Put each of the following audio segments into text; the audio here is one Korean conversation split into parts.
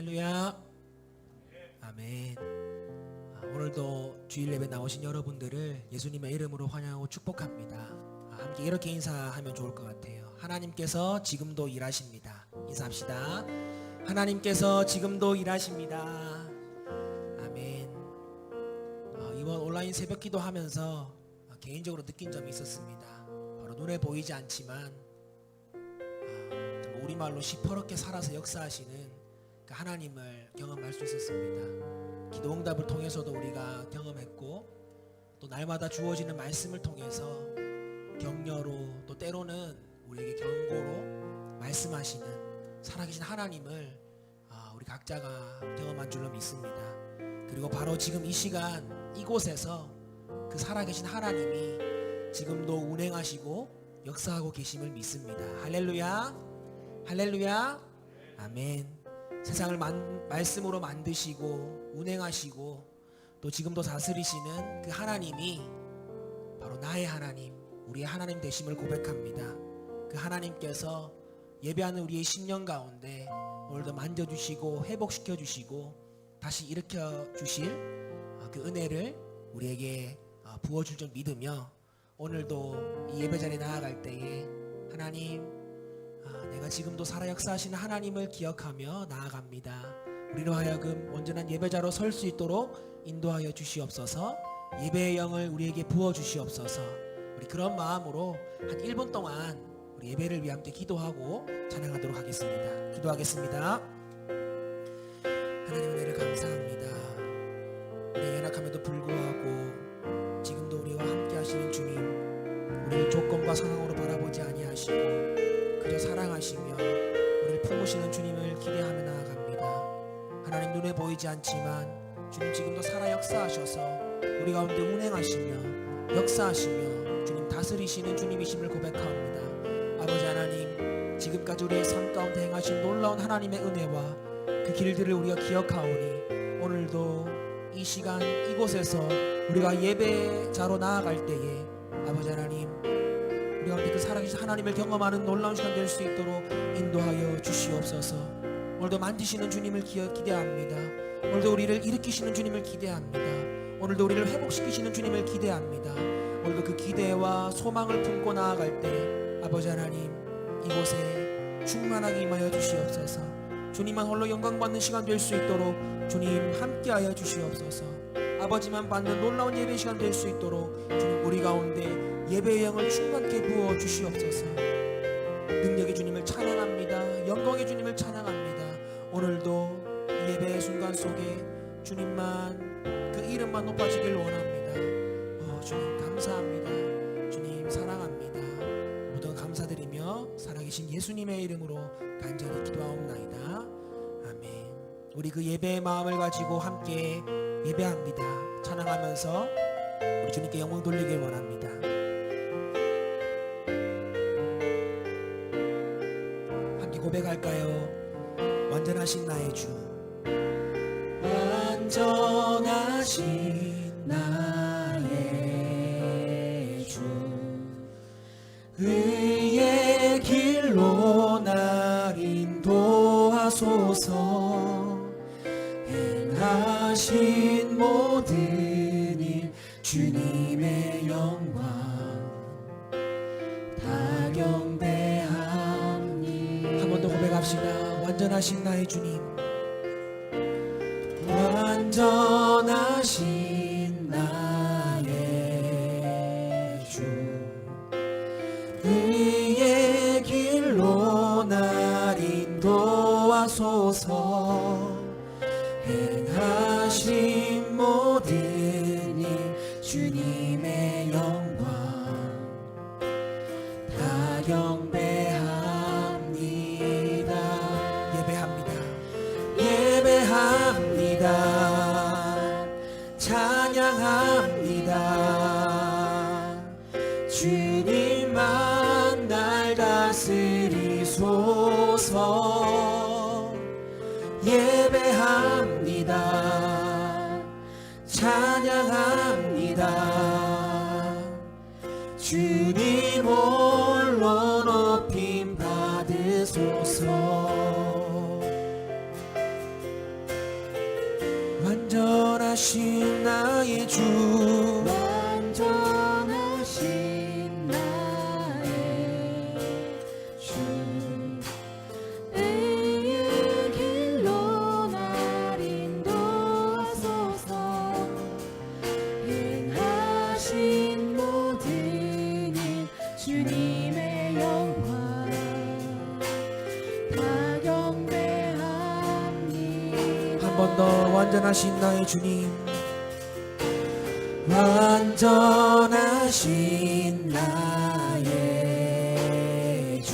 할렐루야. 아멘. 오늘도 주일 예배 나오신 여러분들을 예수님의 이름으로 환영하고 축복합니다. 함께 이렇게 인사하면 좋을 것 같아요. 하나님께서 지금도 일하십니다. 인사합시다. 하나님께서 지금도 일하십니다. 아멘. 이번 온라인 새벽 기도 하면서 개인적으로 느낀 점이 있었습니다. 바로 눈에 보이지 않지만 우리말로 시퍼렇게 살아서 역사하시는 그 하나님을 경험할 수 있었습니다. 기도 응답을 통해서도 우리가 경험했고, 또 날마다 주어지는 말씀을 통해서 격려로, 또 때로는 우리에게 경고로 말씀하시는 살아계신 하나님을 우리 각자가 경험한 줄로 믿습니다. 그리고 바로 지금 이 시간 이곳에서 그 살아계신 하나님이 지금도 운행하시고 역사하고 계심을 믿습니다. 할렐루야. 할렐루야. 아멘. 세상을 말씀으로 만드시고 운행하시고 또 지금도 다스리시는 그 하나님이 바로 나의 하나님, 우리의 하나님 되심을 고백합니다. 그 하나님께서 예배하는 우리의 심령 가운데 오늘도 만져주시고 회복시켜주시고 다시 일으켜주실 그 은혜를 우리에게 부어줄 줄 믿으며, 오늘도 이 예배 자리에 나아갈 때에 하나님, 내가 지금도 살아 역사하시는 하나님을 기억하며 나아갑니다. 우리로 하여금 온전한 예배자로 설 수 있도록 인도하여 주시옵소서. 예배의 영을 우리에게 부어주시옵소서. 우리 그런 마음으로 한 1분 동안 우리 예배를 위해 함께 기도하고 찬양하도록 하겠습니다. 기도하겠습니다. 하나님 은혜를 감사합니다. 우리의 연약함에도 불구하고 지금도 우리와 함께 하시는 주님, 우리를 조건과 상황으로 바라보지 아니하시고 그저 사랑하시며 우리를 품으시는 주님을 기대하며 나아갑니다. 하나님, 눈에 보이지 않지만 주님 지금도 살아 역사하셔서 우리 가운데 운행하시며 역사하시며 주님 다스리시는 주님이심을 고백합니다. 아버지 하나님, 지금까지 우리의 삶 가운데 행하신 놀라운 하나님의 은혜와 그 길들을 우리가 기억하오니 오늘도 이 시간 이곳에서 우리가 예배자로 나아갈 때에 아버지 하나님, 우리 가운데 그 살아계신 하나님을 경험하는 놀라운 시간 될 수 있도록 인도하여 주시옵소서. 오늘도 만지시는 주님을 기대합니다. 오늘도 우리를 일으키시는 주님을 기대합니다. 오늘도 우리를 회복시키시는 주님을 기대합니다. 오늘도 그 기대와 소망을 품고 나아갈 때 아버지 하나님, 이곳에 충만하게 임하여 주시옵소서. 주님만 홀로 영광받는 시간 될 수 있도록 주님 함께하여 주시옵소서. 아버지만 받는 놀라운 예배 시간 될 수 있도록 주님 우리 가운데 예배의 영을 충만케 부어 주시옵소서. 능력의 주님을 찬양합니다. 영광의 주님을 찬양합니다. 오늘도 이 예배의 순간 속에 주님만, 그 이름만 높아지길 원합니다. 주님 감사합니다. 주님 사랑합니다. 모두 감사드리며 살아계신 예수님의 이름으로 간절히 기도하옵나이다. 아멘. 우리 그 예배의 마음을 가지고 함께 예배합니다. 찬양하면서 우리 주님께 영광 돌리길 원합니다. 함께 고백할까요? 완전하신 나의 주, 완전하신 나의 주, 의의 길로 날 인도하소서. 행하신 모든 일 주님의 영광 다 경배합니다. 한 번 더 고백합시다. 완전하신 나의 주님, 완전하신 나의 주, 의의 길로 날 인도하소서. 행하신 모든 일 주님의 영광 다 경배합니다. 예배합니다. 예배합니다. 찬양합니다. 주님만 날 다스리소서. 예배합니다. 찬양합니다. 주님 홀로 높임 받으소서. 완전하신 나의 주 완전하신 나의 주 의의 길로 날 인도하소서 행하신 모든 일 주님의 영광 다 경배합니다. 한 번 더 완전하신 나의 주님 완전하신 나의 주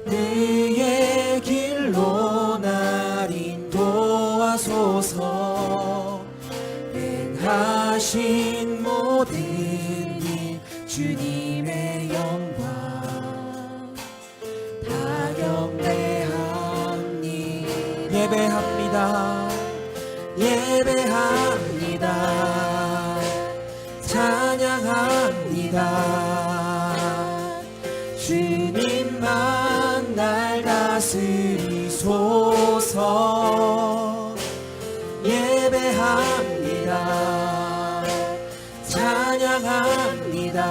그의 길로 날 인도하소서 행하신 모든 일 주님의 영광 다 경배하니 예배합니다 예배합니다 찬양합니다 주님만 날 다스리소서 예배합니다 찬양합니다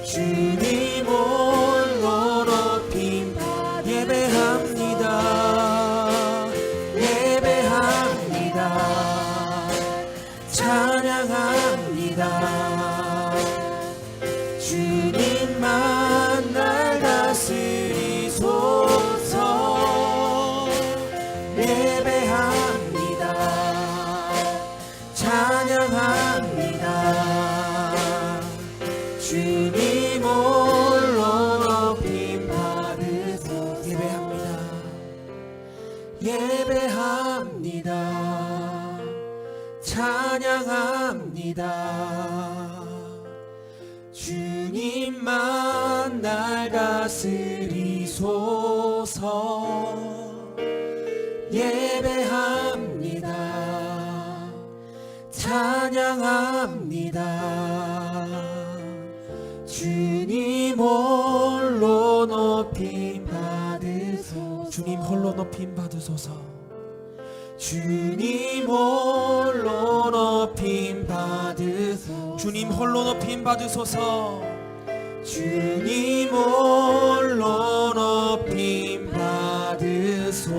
주님 홀로 높임 예배합니다 예배합니다 찬양합니다 주님만 날 다스리소서 예배합니다 찬양합니다 주님 홀로 높임 받으소서 예배합니다 찬양합니다 주님만 날 다스리소서 예배합니다 찬양합니다 주님 홀로 높임 받으소서 주님 홀로 높임 받으소서 주님 홀로 높임 받으소서 주님 홀로 높임 받으소서 주님 홀로 높임 받으소서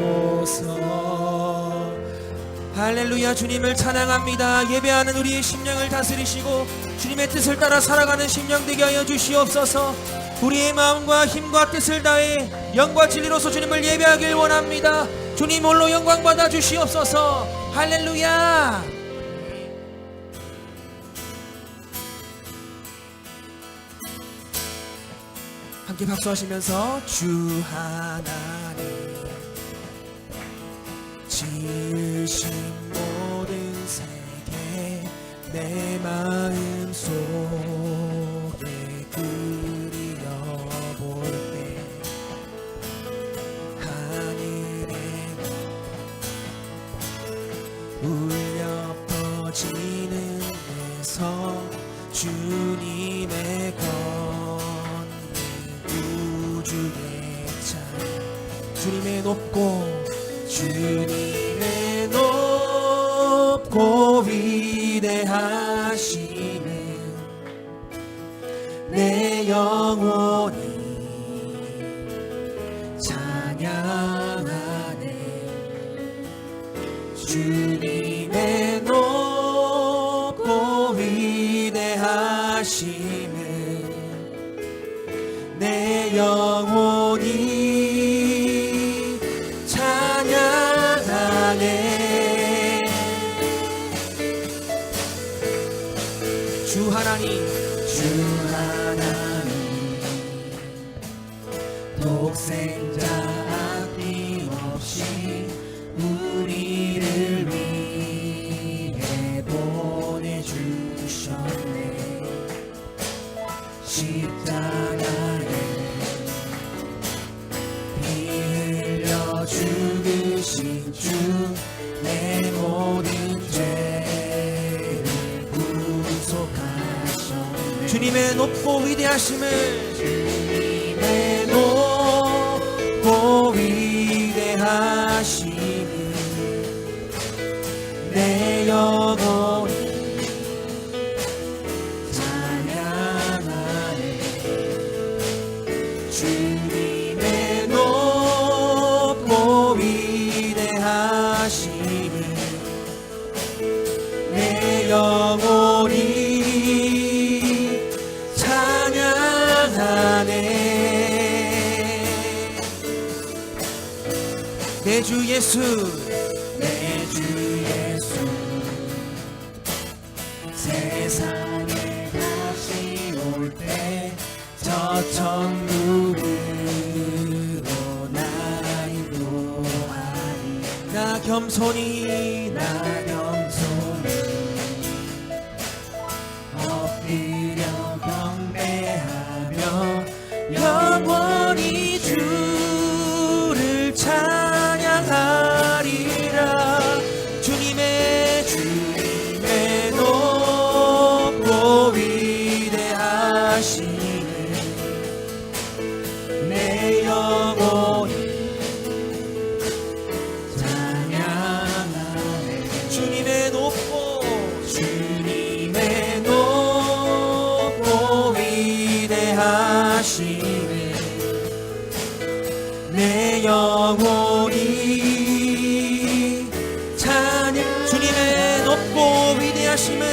할렐루야 주님을 찬양합니다 예배하는 우리의 심령을 다스리시고 주님의 뜻을 따라 살아가는 심령 되게 하여 주시옵소서 우리의 마음과 힘과 뜻을 다해 영과 진리로서 주님을 예배하길 원합니다 주님 홀로 영광 받아 주시옵소서 할렐루야 함께 박수하시면서 주 하나님 지으신 모든 세계 내 마음 속에 그려볼 때 하늘에 울려 퍼지는 내 성 주님의 걷는 우주의 찬 주님의 높고 위대하시는 내 영혼이 찬양하네 주님의 높고 위대하심을 내 영혼이 찬양하네 주 하나님 독생자 아낌없이 우리를 위해 보내주셨네 십자가에 피 흘려 죽으신 주 내 모든 죄를 구속하셨네 주님의 높고 위대하심을 주님의 높고 위대하심을 주님의 높고 위대하심을 내 영혼이 찬양하네. 내 주 예수, 내 주 예수, 세상에 다시 올 때 저 천국으로 나 인도하리. 나 겸손히 엎드려 경배하며 영원히 주를 찬양하리라. 주님의 높고 위대하심을 내 영혼이 찬양하네. 주님의 높고 위대하심을 내 영혼이 찬양. 주님의 높고 위대하심을,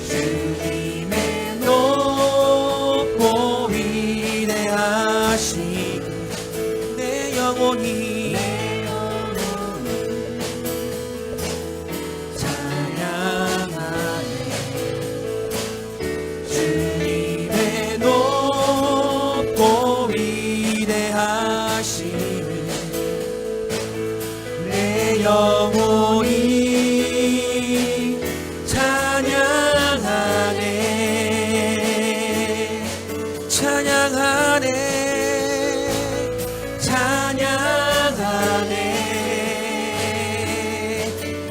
주님의 높고 위대하심을 내 영혼이 찬양하네. 주님의 높고 위대하심을 내 영혼이 찬양하네. 찬양하네. 찬양하네.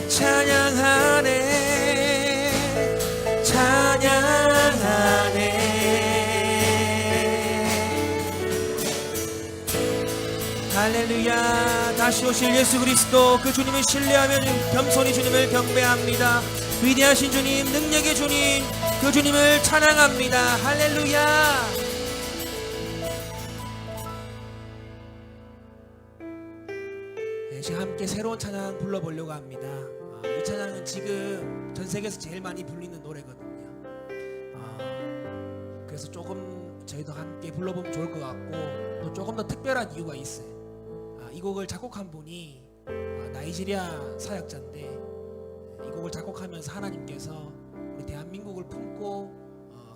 찬양하네. 찬양하네. 할렐루야. 다시 오실 예수 그리스도, 그 주님을 신뢰하며 겸손히 주님을 경배합니다. 위대하신 주님, 능력의 주님, 그 주님을 찬양합니다. 할렐루야. 이제 함께 새로운 찬양 불러보려고 합니다. 이 찬양은 지금 전 세계에서 제일 많이 불리는 노래거든요. 그래서 조금 저희도 함께 불러보면 좋을 것 같고, 또 조금 더 특별한 이유가 있어요. 이 곡을 작곡한 분이 나이지리아 사역자인데, 이 곡을 작곡하면서 하나님께서 우리 대한민국을 품고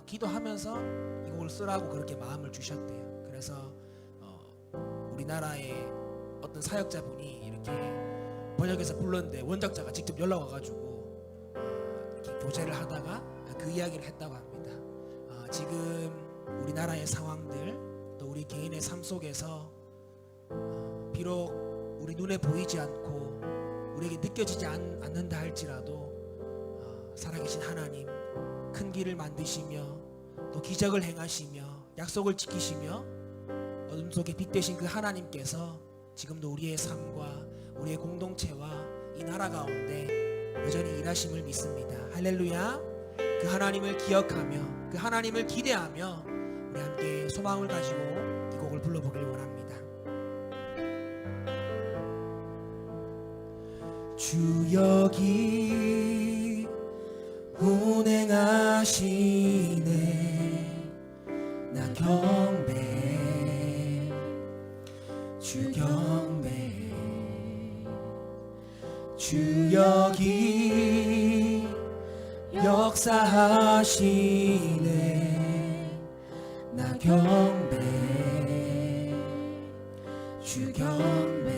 기도하면서 이 곡을 쓰라고 그렇게 마음을 주셨대요. 그래서 우리나라의 어떤 사역자분이 이렇게 번역해서 불렀는데 원작자가 직접 연락 와가지고 이렇게 교제를 하다가 그 이야기를 했다고 합니다. 지금 우리나라의 상황들, 또 우리 개인의 삶 속에서 비록 우리 눈에 보이지 않고 우리에게 느껴지지 않는다 할지라도 살아계신 하나님, 큰 길을 만드시며 또 기적을 행하시며 약속을 지키시며 어둠 속에 빛 되신 그 하나님께서 지금도 우리의 삶과 우리의 공동체와 이 나라 가운데 여전히 일하심을 믿습니다. 할렐루야. 그 하나님을 기억하며 그 하나님을 기대하며 우리 함께 소망을 가지고 이 곡을 불러보길 원합니다. 주 여기 운행하시네. 나 경배, 주 경배. 주 여기 역사하시네. 나 경배, 주 경배.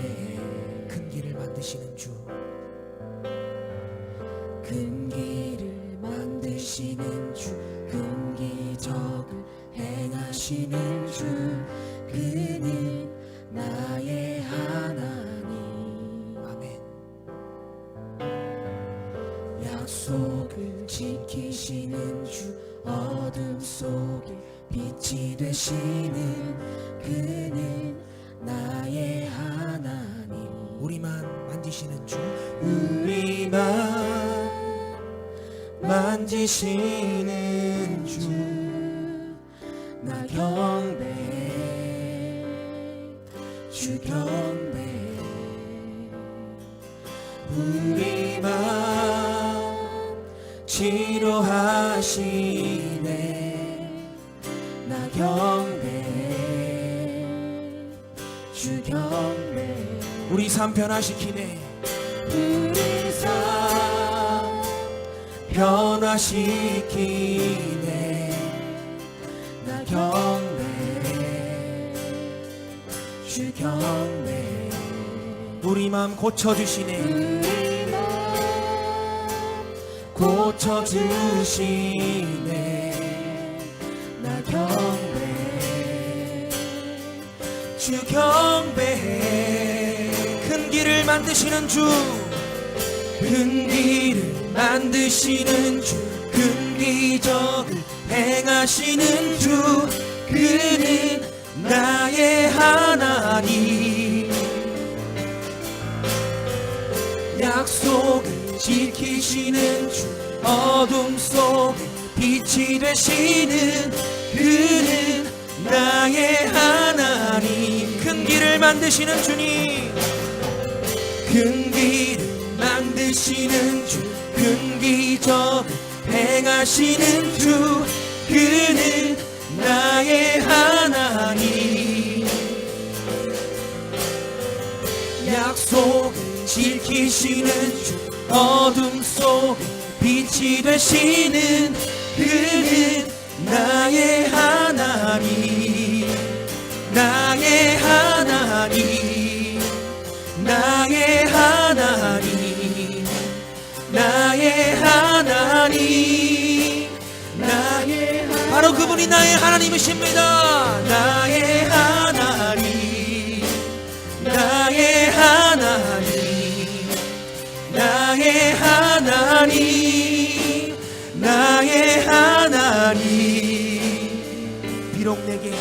큰 길을 만드시는 주, 큰 길을 만드시는 주, 큰 기적을 행하시는 주, 그는 나의 하나님. 아멘. 약속을 지키시는 주, 어둠 속에 빛이 되시는 그는 나의 하나님. 우리만 만지시는 주, 우리만 만지시는 주, 나 경배, 주 경배 우리 맘 치료하시네 나 경배 주 경배 우리 삶 변화시키네 우리 삶 변화시키네 나 경배 주 경배 우리 마음 고쳐주시네 우리 맘 고쳐주시네 나 경배 주 경배 큰 길을 만드시는 주 큰 길을 만드시는 주 큰 기적을 행하시는 주 그는 나의 하나님 약속을 지키시는 주 어둠 속에 빛이 되시는 그는 나의 하나님 큰 길을 만드시는 주님 큰 길을 만드시는 주 큰 기적을 행하시는 주 그는 나의 하나님 약속을 지키시는 주 어둠 속에 빛이 되시는 그는 나의 하나님 나의 하나님 나의 하나님 나의 하나님 나의 하나님 바로 그분이 나의 하나님이십니다 나의 하나님 나의 하나님 나의 하나님 나의 하나님 비록 내게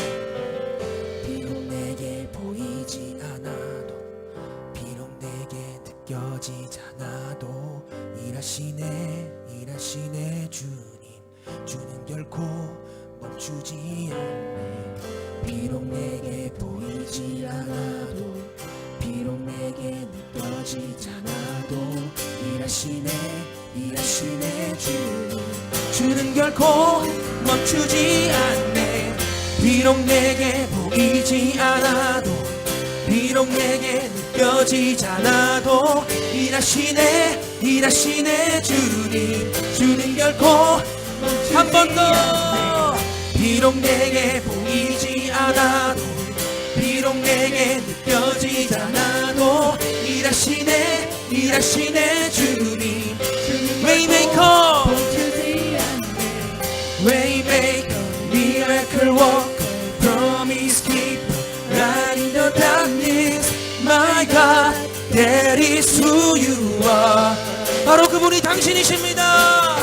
보이지 않아도 비록 내게 느껴지지 않아도 일하시네 주는 결코 멈추지 않네 비록 내게 보이지 않아도 비록 내게 느껴지지 않아도 일하시네 주는 결코 멈추지 않네 비록 내게 보이지 않아도 비록 내게 느껴지지 않아도 일하시네 주는 결코 한 번 더 비록 내게 보이지 않아도 비록 내게 느껴지지 않아도 일하시네 주님 Waymaker Waymaker Miracle Worker Promise Keeper Light in the darkness My God That is who you are 바로 그분이 당신이십니다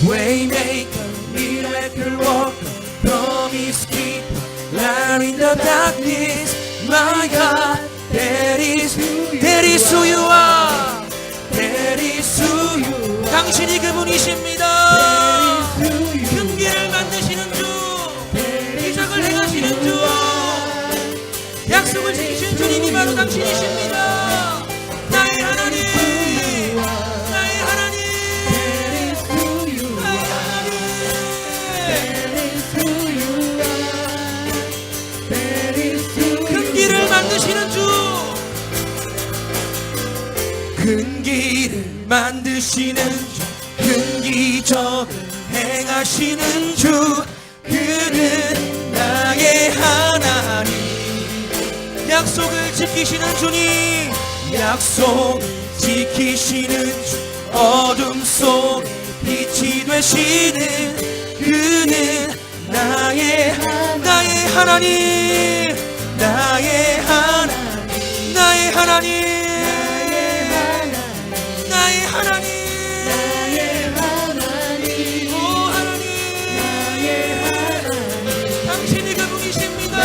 Waymaker Miracle Worker Promise Keeper Light in the darkness My God That is who you are That is who you are 당신이 그분이십니다 큰 길을 만드시는 주 기적을 행하시는 주 약속을 지키신 주님이 바로 당신이십니다 나의 하나님 나의 하나님 나의 하나님 큰 길을 만드시는 주 큰 길을 만드시는 주 큰 기적을 행하시는 주 그는 나의 하나님 약속을 지키시는 주님 약속을 지키시는 주 어둠 속에 빛이 되시는 그는 나의 하나님 나의 하나님 나의 하나님 나의 하나님 나의 하나님 오 하나님 당신이 그분이십니다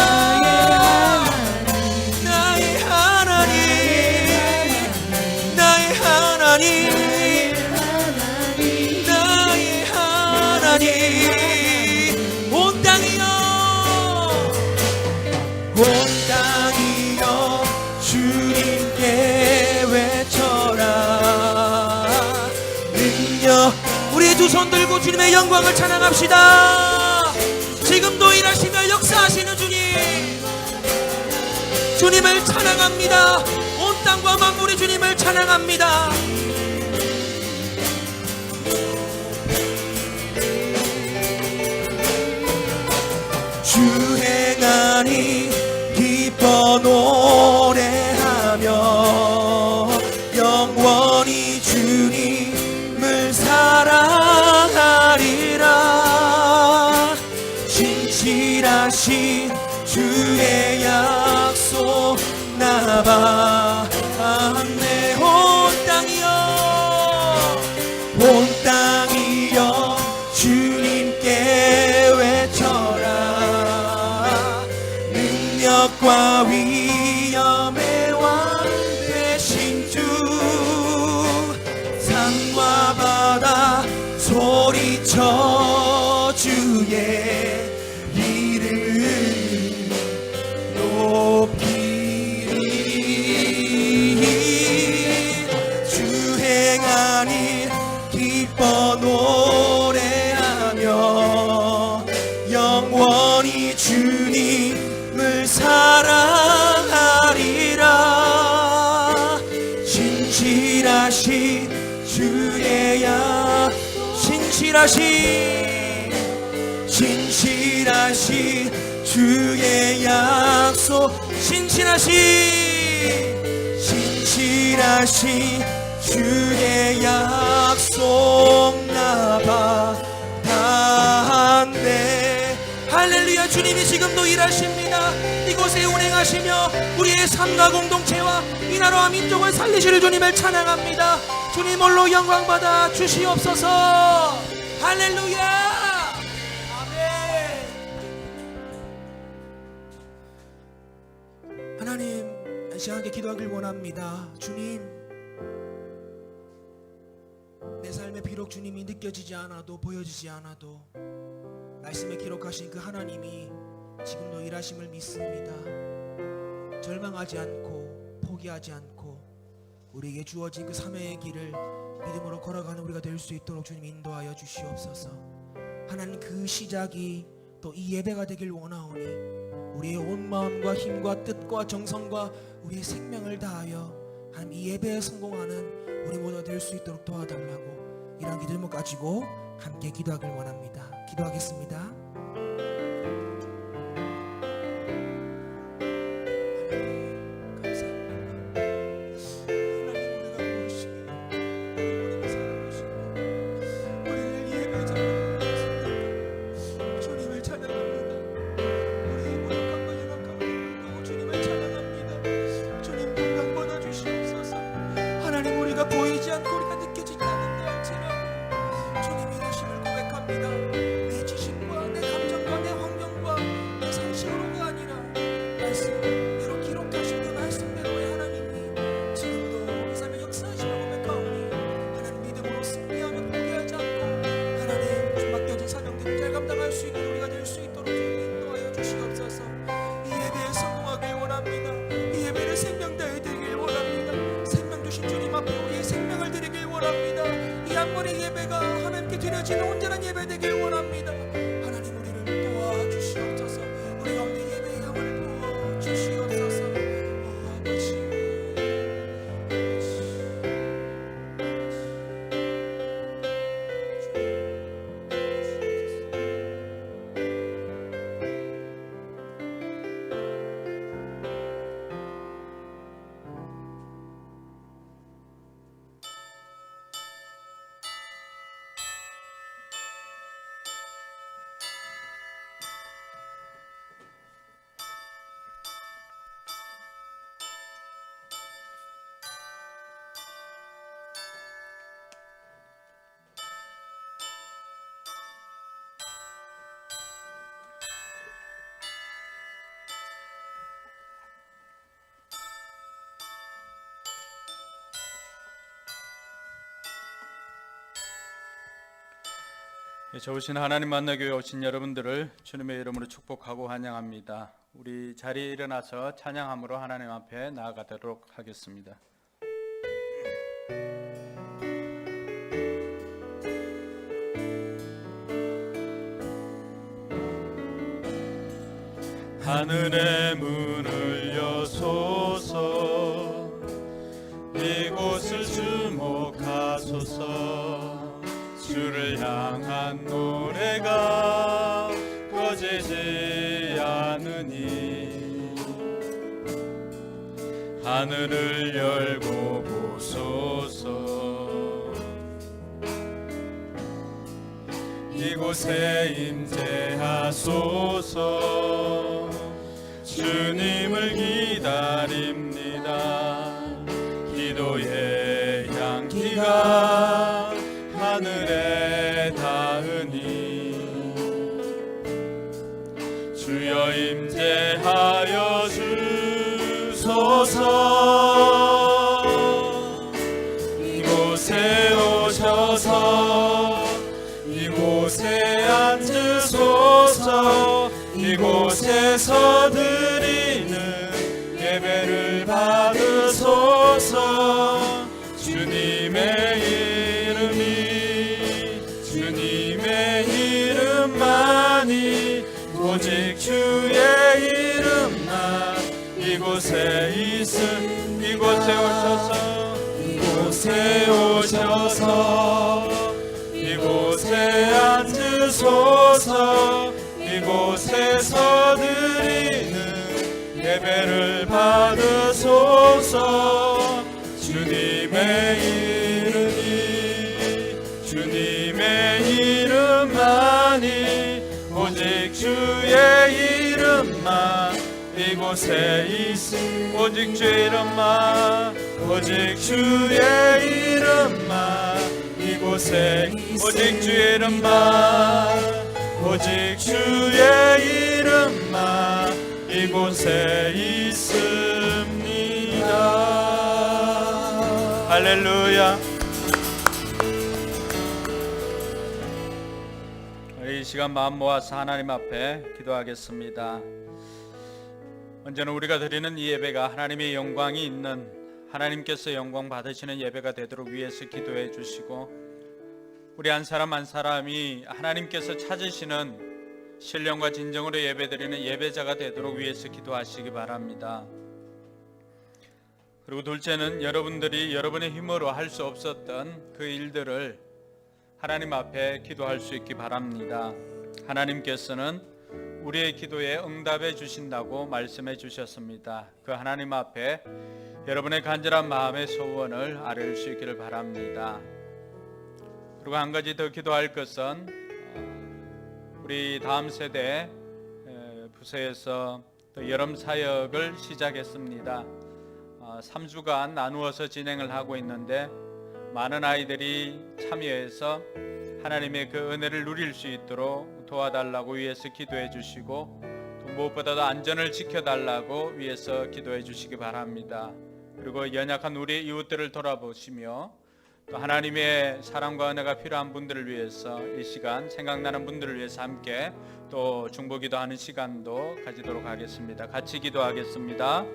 나의 하나님 나의 하나님 나의 하나님 온 땅이여 온 땅이여 주님께 외쳐라. 능력. 우리의 두 손 들고 주님의 영광을 찬양합시다. 지금도 일하시며 역사하시는 주님, 주님을 찬양합니다. 온 땅과 만물이 주님을 찬양합니다. 주 행하니 기뻐 노래하며 영원히 주님을 사랑하리라. 진실하신 주의 약속 나받네. 온 땅이여 온 땅이여 주님께 외쳐라. 능력과 위엄의 왕 되신 주, 산과 바다 소리쳐 주의 이름 높이리. 주 행하니 기뻐 노래하며 영원히 주님을 사랑하리라. 진실하신 주의 약, 진실하신 주의 약속, 진실하신 주의 약속 나받았네. 할렐루야. 주님이 지금도 일하십니다. 이곳에 운행하시며 우리의 삶과 공동체와 이 나라와 민족을 살리실 주님을 찬양합니다. 주님 홀로 영광 받아 주시옵소서. 할렐루야. 하나님, 이 시간에 기도하길 원합니다. 주님, 내 삶에 비록 주님이 느껴지지 않아도 보여지지 않아도 말씀에 기록하신 그 하나님이 지금도 일하심을 믿습니다. 절망하지 않고 포기하지 않고 우리에게 주어진 그 사명의 길을 믿음으로 걸어가는 우리가 될 수 있도록 주님 인도하여 주시옵소서. 하나님, 그 시작이 또 이 예배가 되길 원하오니 우리의 온 마음과 힘과 뜻과 정성과 우리의 생명을 다하여 하나님 이 예배에 성공하는 우리 모두가 될 수 있도록 도와달라고 이런 기도를 가지고 함께 기도하길 원합니다. 기도하겠습니다. 보이지 않고 우리가 느껴지지 않는다 할지라도 주님 이러심을 고백합니다. 내 지식과 내 감정과 내 환경과 내 상식으로가 아니라 말씀대로 기록하신 그 말씀대로의 하나님이 지금도 이 삶의 역사하심을 고백하오니 하나님 믿음으로 승리하며 포기하지 않고 하나님 좀 맡겨진 사명들을 잘 감당할 수 있는 우리가 될 수 있도록 주님 인도하여 주시옵소서. 이 예배에 성공하길 원합니다. 이 예배를 생명 다해 드리길 원합니다. 생명 주신 주님 앞에 우리의 생명을 드리길 원합니다. 이 한번의 예배가 하나님께 드려지는 온전한 예배 되길 원합니다. 하나님 우리를 도와주시옵소서. 우리 가운데 예배의 영을 부어주시옵소서. 아버지, 좋으신 하나님 만나교회 오신 여러분들을 주님의 이름으로 축복하고 환영합니다. 우리 자리에 일어나서 찬양함으로 하나님 앞에 나아가도록 하겠습니다. 하늘의 문을 여소서, 이곳을 주목하소서. 주를 향한 노래가 꺼지지 않으니 하늘을 열고 보소서. 이곳에 임재하소서. 주님을 기다립니다. 기도의 향기가 하늘에 닿으니 주여 임재하여 주소서. 이곳에 오셔서 이곳에 앉으소서. 이곳에서 드리는 예배를 받으소서. 주님의 이름만이, 오직 주의 이름만 이곳에 있음. 이곳에 오셔서 이곳에 앉으소서. 이곳에서 드리는 예배를 받으소서. 주님의 이름만이, 오직 주의 이름만 이곳에 있음. 오직 주의 이름만, 오직 주의 이름만 이곳에, 오직 주의 이름만, 오직 주의 이름만 이곳에 있습니다. 할렐루야. 이 시간 마음 모아서 하나님 앞에 기도하겠습니다. 언제나 우리가 드리는 이 예배가 하나님의 영광이 있는, 하나님께서 영광 받으시는 예배가 되도록 위해서 기도해 주시고, 우리 한 사람 한 사람이 하나님께서 찾으시는 신령과 진정으로 예배드리는 예배자가 되도록 위해서 기도하시기 바랍니다. 그리고 둘째는 여러분들이 여러분의 힘으로 할 수 없었던 그 일들을 하나님 앞에 기도할 수 있기 바랍니다. 하나님께서는 우리의 기도에 응답해 주신다고 말씀해 주셨습니다. 그 하나님 앞에 여러분의 간절한 마음의 소원을 아뢰올 수 있기를 바랍니다. 그리고 한 가지 더 기도할 것은, 우리 다음 세대 부서에서 또 여름 사역을 시작했습니다. 3주간 나누어서 진행을 하고 있는데, 많은 아이들이 참여해서 하나님의 그 은혜를 누릴 수 있도록 도와달라고 위해서 기도해 주시고, 또 무엇보다도 안전을 지켜달라고 위해서 기도해 주시기 바랍니다. 그리고 연약한 우리 이웃들을 돌아보시며, 또 하나님의 사랑과 은혜가 필요한 분들을 위해서 이 시간, 생각나는 분들을 위해서 함께 또 중보기도하는 시간도 가지도록 하겠습니다. 같이 기도하겠습니다.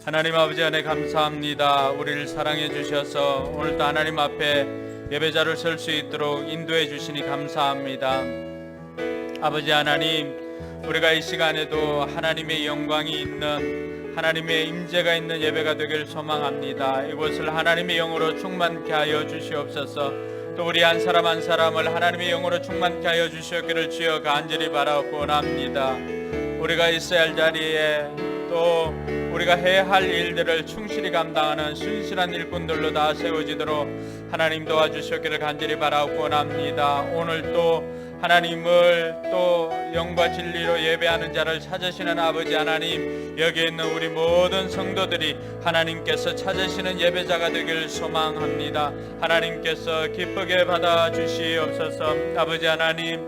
하나님 아버지 안에 감사합니다. 우리를 사랑해 주셔서 오늘도 하나님 앞에 예배자를 설 수 있도록 인도해 주시니 감사합니다. 아버지 하나님, 우리가 이 시간에도 하나님의 영광이 있는, 하나님의 임재가 있는 예배가 되길 소망합니다. 이곳을 하나님의 영으로 충만케 하여 주시옵소서. 또 우리 한 사람 한 사람을 하나님의 영으로 충만케 하여 주시옵기를 주여 간절히 바라고 원합니다. 우리가 있어야 할 자리에, 또 우리가 해야 할 일들을 충실히 감당하는 순실한 일꾼들로 다 세워지도록 하나님 도와주시기를 간절히 바라고 원합니다. 오늘 또 하나님을 또 영과 진리로 예배하는 자를 찾으시는 아버지 하나님, 여기에 있는 우리 모든 성도들이 하나님께서 찾으시는 예배자가 되길 소망합니다. 하나님께서 기쁘게 받아주시옵소서. 아버지 하나님,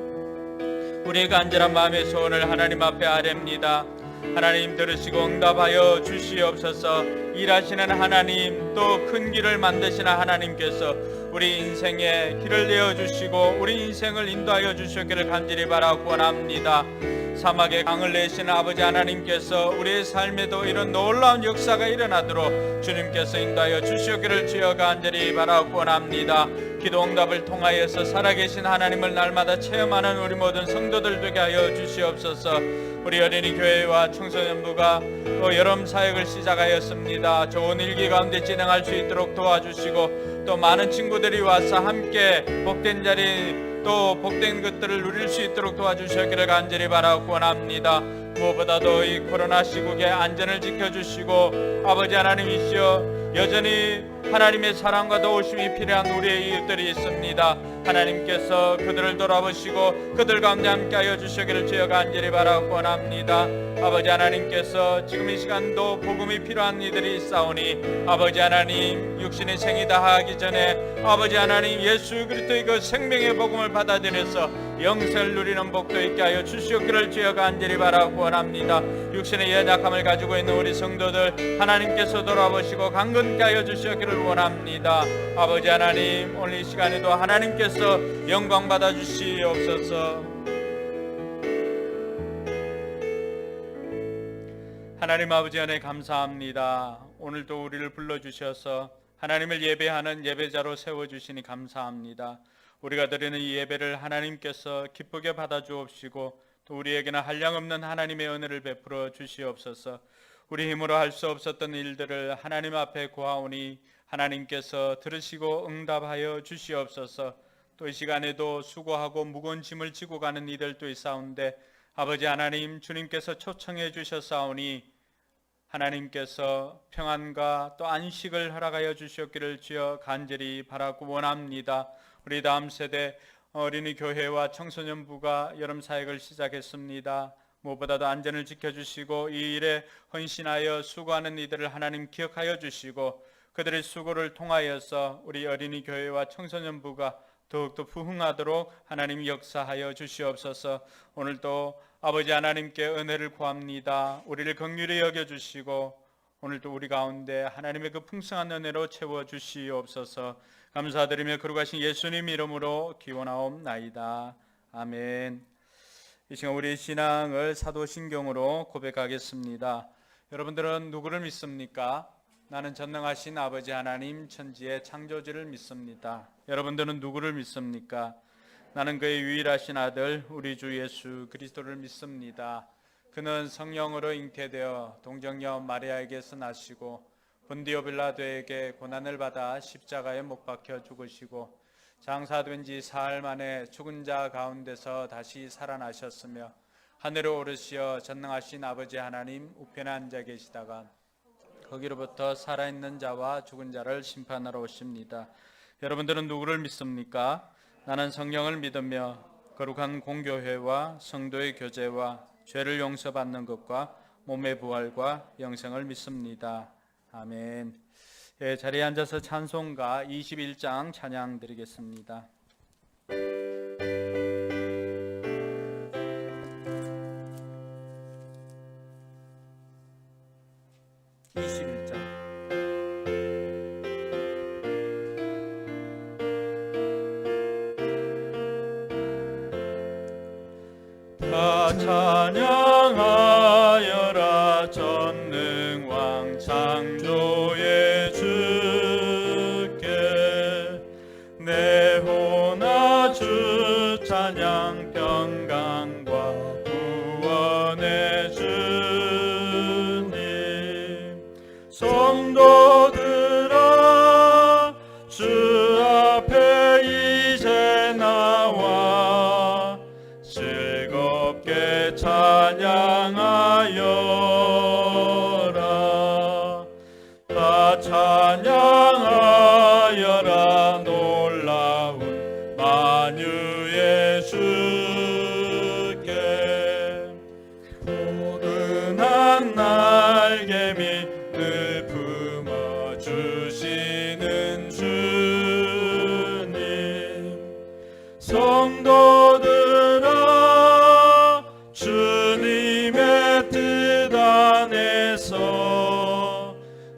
우리의 간절한 마음의 소원을 하나님 앞에 아뢰옵니다. 하나님 들으시고 응답하여 주시옵소서. 일하시는 하나님, 또 큰 길을 만드시는 하나님께서 우리 인생에 길을 내어주시고 우리 인생을 인도하여 주시기를 간절히 바라고 원합니다. 사막에 강을 내시는 아버지 하나님께서 우리의 삶에도 이런 놀라운 역사가 일어나도록 주님께서 인도하여 주시기를 주여 간절히 바라고 원합니다. 기도 응답을 통하여서 살아계신 하나님을 날마다 체험하는 우리 모든 성도들 되게 하여 주시옵소서. 우리 어린이 교회와 청소년부가 여름 사역을 시작하였습니다. 좋은 일기 가운데 진행할 수 있도록 도와주시고 또 많은 친구들이 와서 함께 복된 자리 또 복된 것들을 누릴 수 있도록 도와주시기를 간절히 바라고 원합니다. 무엇보다도 이 코로나 시국에 안전을 지켜주시고 아버지 하나님이시여 여전히 하나님의 사랑과 도우심이 필요한 우리의 이웃들이 있습니다. 하나님께서 그들을 돌아보시고 그들 가운데 함께하여 주시기를 주여 간절히 바라고 원합니다. 아버지 하나님께서 지금 이 시간도 복음이 필요한 이들이 있사오니 아버지 하나님 육신의 생이 다하기 전에 아버지 하나님 예수 그리스도의 그 생명의 복음을 받아들여서 영생을 누리는 복도 있게 하여 주시기를 주여 간절히 바라고 원합니다. 육신의 연약함을 가지고 있는 우리 성도들 하나님께서 돌아보시고 강건케 하여 주시기를 원합니다. 아버지 하나님 오늘 이 시간에도 하나님께서 영광 받아 주시옵소서. 하나님 아버지 안에 감사합니다. 오늘도 우리를 불러주셔서 하나님을 예배하는 예배자로 세워주시니 감사합니다. 우리가 드리는 이 예배를 하나님께서 기쁘게 받아주옵시고 또 우리에게는 한량없는 하나님의 은혜를 베풀어 주시옵소서. 우리 힘으로 할 수 없었던 일들을 하나님 앞에 고하오니 하나님께서 들으시고 응답하여 주시옵소서. 또 이 시간에도 수고하고 무거운 짐을 지고 가는 이들도 있사온데 아버지 하나님 주님께서 초청해 주셨사오니 하나님께서 평안과 또 안식을 허락하여 주셨기를 주여 간절히 바라고 원합니다. 우리 다음 세대 어린이 교회와 청소년부가 여름 사역을 시작했습니다. 무엇보다도 안전을 지켜주시고 이 일에 헌신하여 수고하는 이들을 하나님 기억하여 주시고 그들의 수고를 통하여서 우리 어린이 교회와 청소년부가 더욱더 부흥하도록 하나님 역사하여 주시옵소서. 오늘도 아버지 하나님께 은혜를 구합니다. 우리를 긍휼히 여겨주시고 오늘도 우리 가운데 하나님의 그 풍성한 은혜로 채워주시옵소서. 감사드리며 거룩하신 예수님 이름으로 기원하옵나이다. 아멘. 이 시간 우리의 신앙을 사도신경으로 고백하겠습니다. 여러분들은 누구를 믿습니까? 나는 전능하신 아버지 하나님 천지의 창조주를 믿습니다. 여러분들은 누구를 믿습니까? 나는 그의 유일하신 아들 우리 주 예수 그리스도를 믿습니다. 그는 성령으로 잉태되어 동정녀 마리아에게서 나시고 본디오 빌라도에게 고난을 받아 십자가에 못 박혀 죽으시고 장사된 지 사흘 만에 죽은 자 가운데서 다시 살아나셨으며 하늘에 오르시어 전능하신 아버지 하나님 우편에 앉아 계시다가 거기로부터 살아있는 자와 죽은 자를 심판하러 오십니다. 여러분들은 누구를 믿습니까? 나는 성령을 믿으며 거룩한 공교회와 성도의 교제와 죄를 용서받는 것과 몸의 부활과 영생을 믿습니다. 아멘. 예, 자리에 앉아서 찬송가 21장 찬양 드리겠습니다. 21장. 다 찬양하여라 전능왕 창조의 주께 내 호나 주 찬양 평강과 구원의 주님 성도들아 주 앞에 이제 나와 즐겁게 찬양하여라 다 찬양하여라 놀라운 만유의 주께 포근한 날개 밑을 품어주시는 주님 성도들아 주님의 뜻 안에서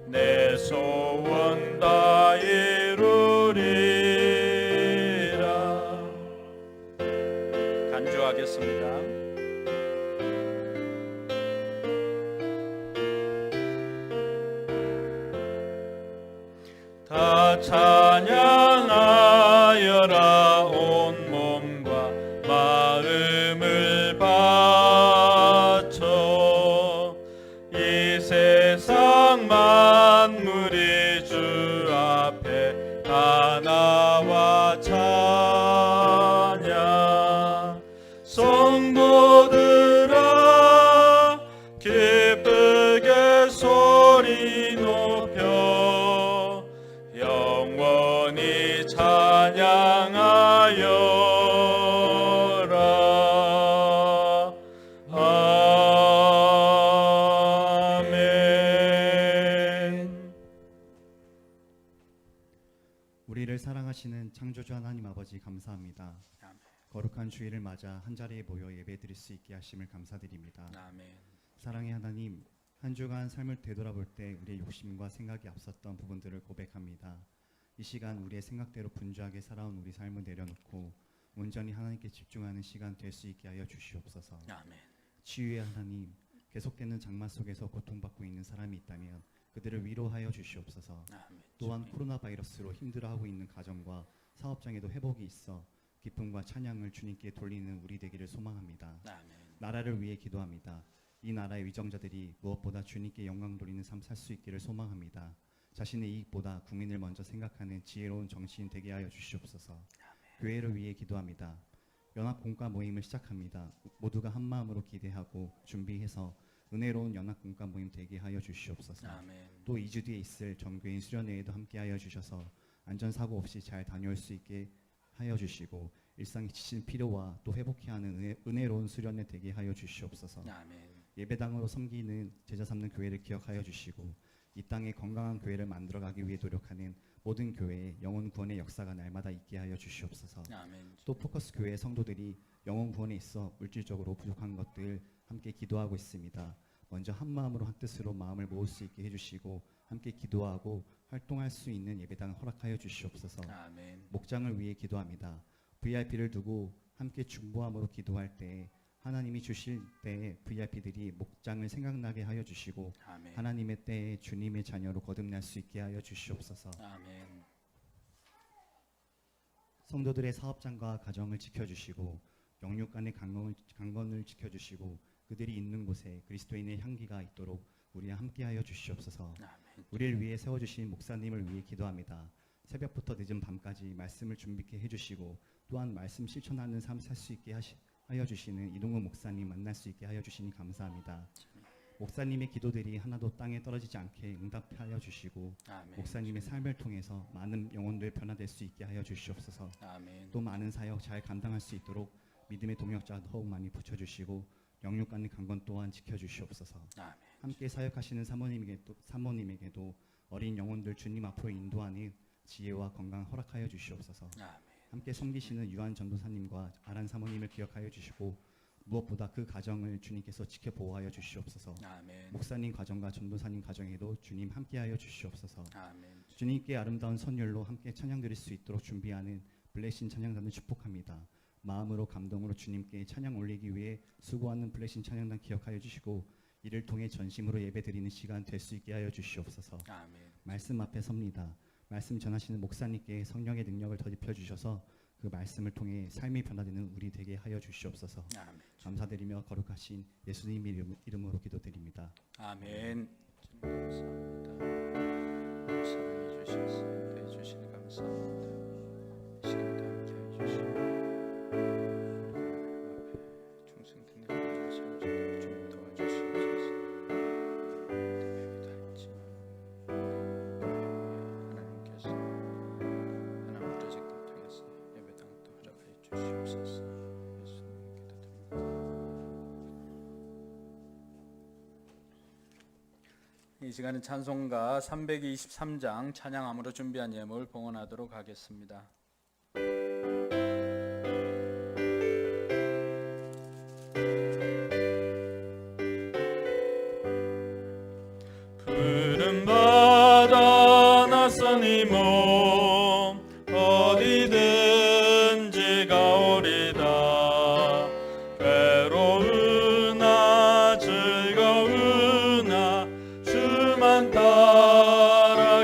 내 소원 다 이루리 찬양하여라. 온 몸과 마음을 바쳐 이 세상 만물이 주 앞에 다 나와 찬양. 성도들아 기쁘게 소리 높여 영원히 찬양하여라. 아멘. 우리를 사랑하시는 창조주 하나님 아버지 감사합니다. 아멘. 거룩한 주일을 맞아 한자리에 모여 예배드릴 수 있게 하심을 감사드립니다. 아멘. 사랑의 하나님, 한 주간 삶을 되돌아볼 때 우리의 욕심과 생각이 앞섰던 부분들을 고백합니다. 이 시간 우리의 생각대로 분주하게 살아온 우리 삶을 내려놓고 온전히 하나님께 집중하는 시간 될 수 있게 하여 주시옵소서. 아멘. 치유의 하나님, 계속되는 장마 속에서 고통받고 있는 사람이 있다면 그들을 위로하여 주시옵소서. 아멘. 또한 코로나 바이러스로 힘들어하고 있는 가정과 사업장에도 회복이 있어 기쁨과 찬양을 주님께 돌리는 우리 되기를 소망합니다. 아멘. 나라를 위해 기도합니다. 이 나라의 위정자들이 무엇보다 주님께 영광 돌리는 삶 살 수 있기를 소망합니다. 자신의 이익보다 국민을 먼저 생각하는 지혜로운 정치인 되게 하여 주시옵소서. 교회를 위해 기도합니다. 연합 공과 모임을 시작합니다. 모두가 한 마음으로 기대하고 준비해서 은혜로운 연합 공과 모임 되게 하여 주시옵소서. 아멘. 또 2주 뒤에 있을 정교인 수련회에도 함께 하여 주셔서 안전사고 없이 잘 다녀올 수 있게 하여 주시고 일상에 지친 필요와 또 회복해야 하는 은혜로운 수련회 되게 하여 주시옵소서. 아멘. 예배당으로 섬기는 제자 삼는 교회를 기억하여 주시고 이 땅에 건강한 교회를 만들어가기 위해 노력하는 모든 교회에 영혼 구원의 역사가 날마다 있게 하여 주시옵소서. 아멘. 또 포커스 교회 성도들이 영혼 구원에 있어 물질적으로 부족한 것들 함께 기도하고 있습니다. 먼저 한 마음으로 한 뜻으로 마음을 모을 수 있게 해주시고 함께 기도하고 활동할 수 있는 예배당을 허락하여 주시옵소서. 아멘. 목장을 위해 기도합니다. VIP를 두고 함께 중보함으로 기도할 때 하나님이 주실 때에 VIP들이 목장을 생각나게 하여 주시고 아멘. 하나님의 때에 주님의 자녀로 거듭날 수 있게 하여 주시옵소서. 아멘. 성도들의 사업장과 가정을 지켜주시고 영육 간의 강건을 지켜주시고 그들이 있는 곳에 그리스도인의 향기가 있도록 우리와 함께하여 주시옵소서. 아멘. 우리를 위해 세워주신 목사님을 위해 기도합니다. 새벽부터 늦은 밤까지 말씀을 준비케 해주시고 또한 말씀 실천하는 삶 살 수 있게 하여 주시는 이동훈 목사님 만날 수 있게 하여 주시니 감사합니다. 목사님의 기도들이 하나도 땅에 떨어지지 않게 응답하여 주시고 아멘. 목사님의 삶을 통해서 많은 영혼들 변화될 수 있게 하여 주시옵소서. 아멘. 또 많은 사역 잘 감당할 수 있도록 믿음의 동역자 더욱 많이 붙여주시고 영육 간의 강건 또한 지켜주시옵소서. 아멘. 함께 사역하시는 사모님에게도 어린 영혼들 주님 앞으로 인도하는 지혜와 건강 허락하여 주시옵소서. 아멘. 함께 섬기시는 유한 전도사님과 아란 사모님을 기억하여 주시고 무엇보다 그 가정을 주님께서 지켜 보호하여 주시옵소서. 아멘. 목사님 가정과 전도사님 가정에도 주님 함께하여 주시옵소서. 아멘. 주님께 아름다운 선율로 함께 찬양 드릴 수 있도록 준비하는 블레신 찬양단을 축복합니다. 마음으로 감동으로 주님께 찬양 올리기 위해 수고하는 블레신 찬양단 기억하여 주시고 이를 통해 전심으로 예배드리는 시간 될 수 있게 하여 주시옵소서. 아멘. 말씀 앞에 섭니다. 말씀 전하시는 목사님께 성령의 능력을 더입혀 주셔서 그 말씀을 통해 삶이 변화되는 우리 되게 하여 주시옵소서. 아멘. 감사드리며 거룩하신 예수님의 이름으로 기도드립니다. 아멘. 주님 감사합니다. 사랑해 주셔서 해 주시니 감사합니다. 시간도 함께 해 주시고 충성 듣는 것 세워주고 주님 도와주시옵소서. 예배도 했지만 하나님께서 하나님 프로젝트를 통해서 예배당도 허락해 주시옵소서. 예수님 기도드립니다. 이 시간은 찬송가 323장 찬양함으로 준비한 예물 봉헌하도록 하겠습니다. 푸른 바다 낯선 이 몸 어디든지 가오리다. 괴로우나 즐거우나 주만 따라가오리니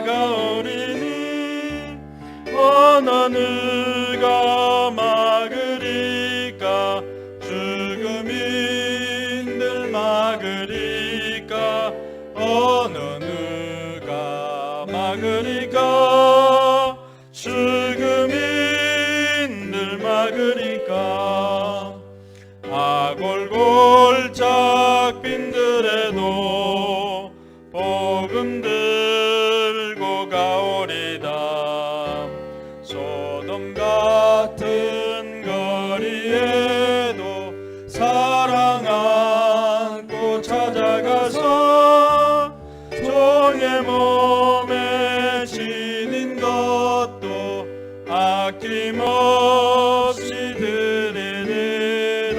막으리까 죽음인들 막으리까 아골골짝 빈들에도 복음 들고 가오리다 소돔 같은 거리에도 사랑 안고 찾아가서 종의 몸에 지닌 것도 아낌없이 드리리다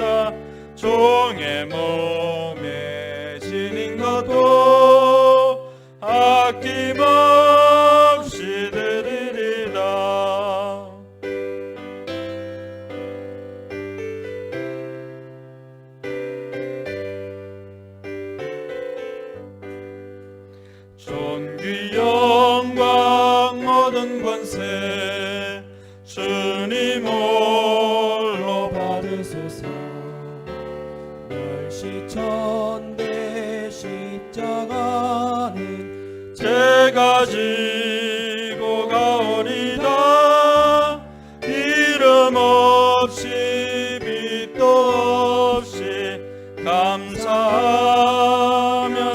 종의 몸에 지닌 것도 아낌없이 드리리다. 존귀 영광 모든 권세 주님 홀로 받으소서. 멸시천대 십자가는 제가 지고 가오리다 이름 없이 빛도 없이 감사하며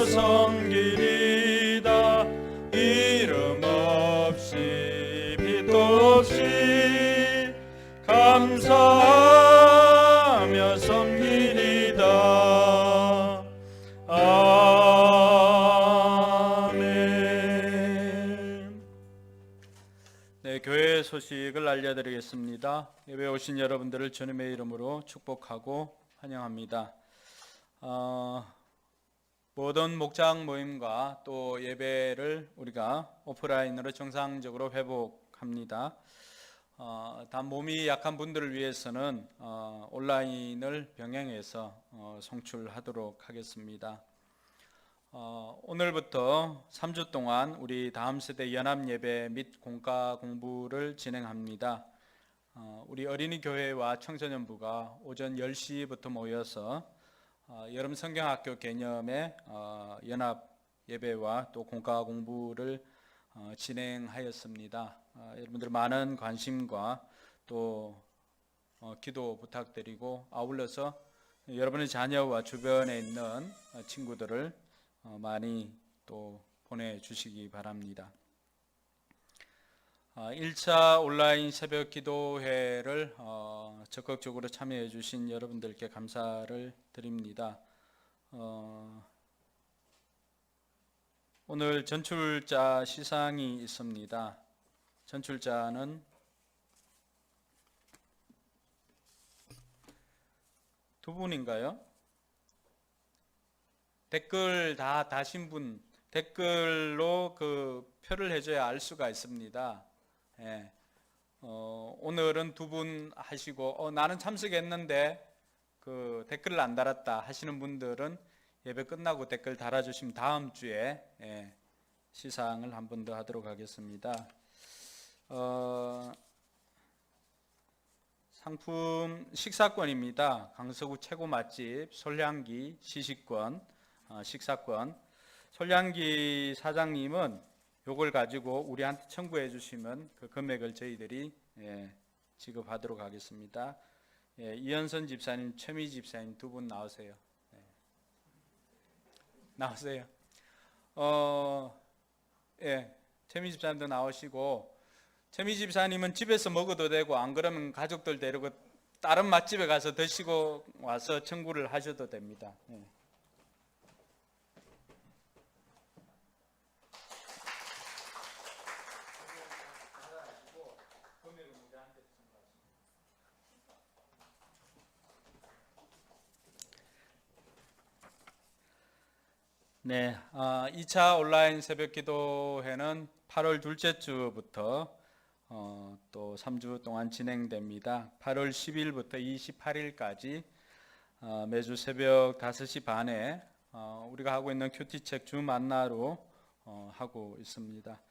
섬기리다 이름 없이 빛도 없이 감사하며 섬기리다. 아멘. 네, 교회 소식을 알려드리겠습니다. 예배 오신 여러분들을 주님의 이름으로 축복하고 환영합니다. 모든 목장 모임과 또 예배를 우리가 오프라인으로 정상적으로 회복합니다. 단 몸이 약한 분들을 위해서는 온라인을 병행해서 송출하도록 하겠습니다. 오늘부터 3주 동안 우리 다음 세대 연합 예배 및 공과 공부를 진행합니다. 우리 어린이 교회와 청소년부가 오전 10시부터 모여서 여름 성경학교 개념의 연합 예배와 또 공과 공부를 진행하였습니다. 여러분들 많은 관심과 또 기도 부탁드리고 아울러서 여러분의 자녀와 주변에 있는 친구들을 많이 또 보내주시기 바랍니다. 1차 온라인 새벽 기도회를 적극적으로 참여해 주신 여러분들께 감사를 드립니다. 오늘 전출자 시상이 있습니다. 전출자는 두 분인가요? 댓글 다 다신 분, 댓글로 그 표를 해줘야 알 수가 있습니다. 예. 오늘은 두 분 하시고 나는 참석했는데 그 댓글을 안 달았다 하시는 분들은 예배 끝나고 댓글 달아주시면 다음 주에 시상을 한 번 더 하도록 하겠습니다. 상품 식사권입니다. 강서구 최고 맛집 솔향기 시식권, 식사권. 솔향기 사장님은 요걸 가지고 우리한테 청구해 주시면 그 금액을 저희들이 지급하도록 하겠습니다. 이현선 집사님, 최미 집사님 두 분 나오세요. 나오세요. 최미 집사님도 나오시고, 최미 집사님은 집에서 먹어도 되고 안 그러면 가족들 데리고 다른 맛집에 가서 드시고 와서 청구를 하셔도 됩니다. 네, 2차 온라인 새벽 기도회는 8월 둘째 주부터 또 3주 동안 진행됩니다. 8월 10일부터 28일까지 매주 새벽 5시 반에 우리가 하고 있는 큐티책 주 만나로 하고 있습니다.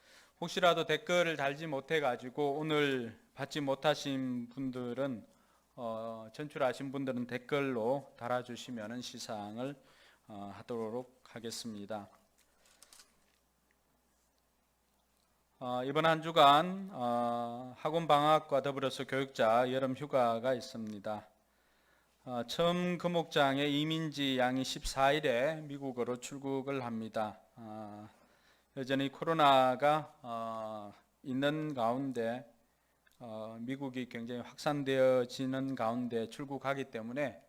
혹시라도 댓글을 달지 못해 가지고 오늘 받지 못하신 분들은 전출하신 분들은 댓글로 달아주시면 시상을 하도록 하겠습니다. 이번 한 주간 학원 방학과 더불어서 교육자 여름 휴가가 있습니다. 처음 금옥장의 이민지 양이 14일에 미국으로 출국을 합니다. 여전히 코로나가 있는 가운데 미국이 굉장히 확산되어지는 가운데 출국하기 때문에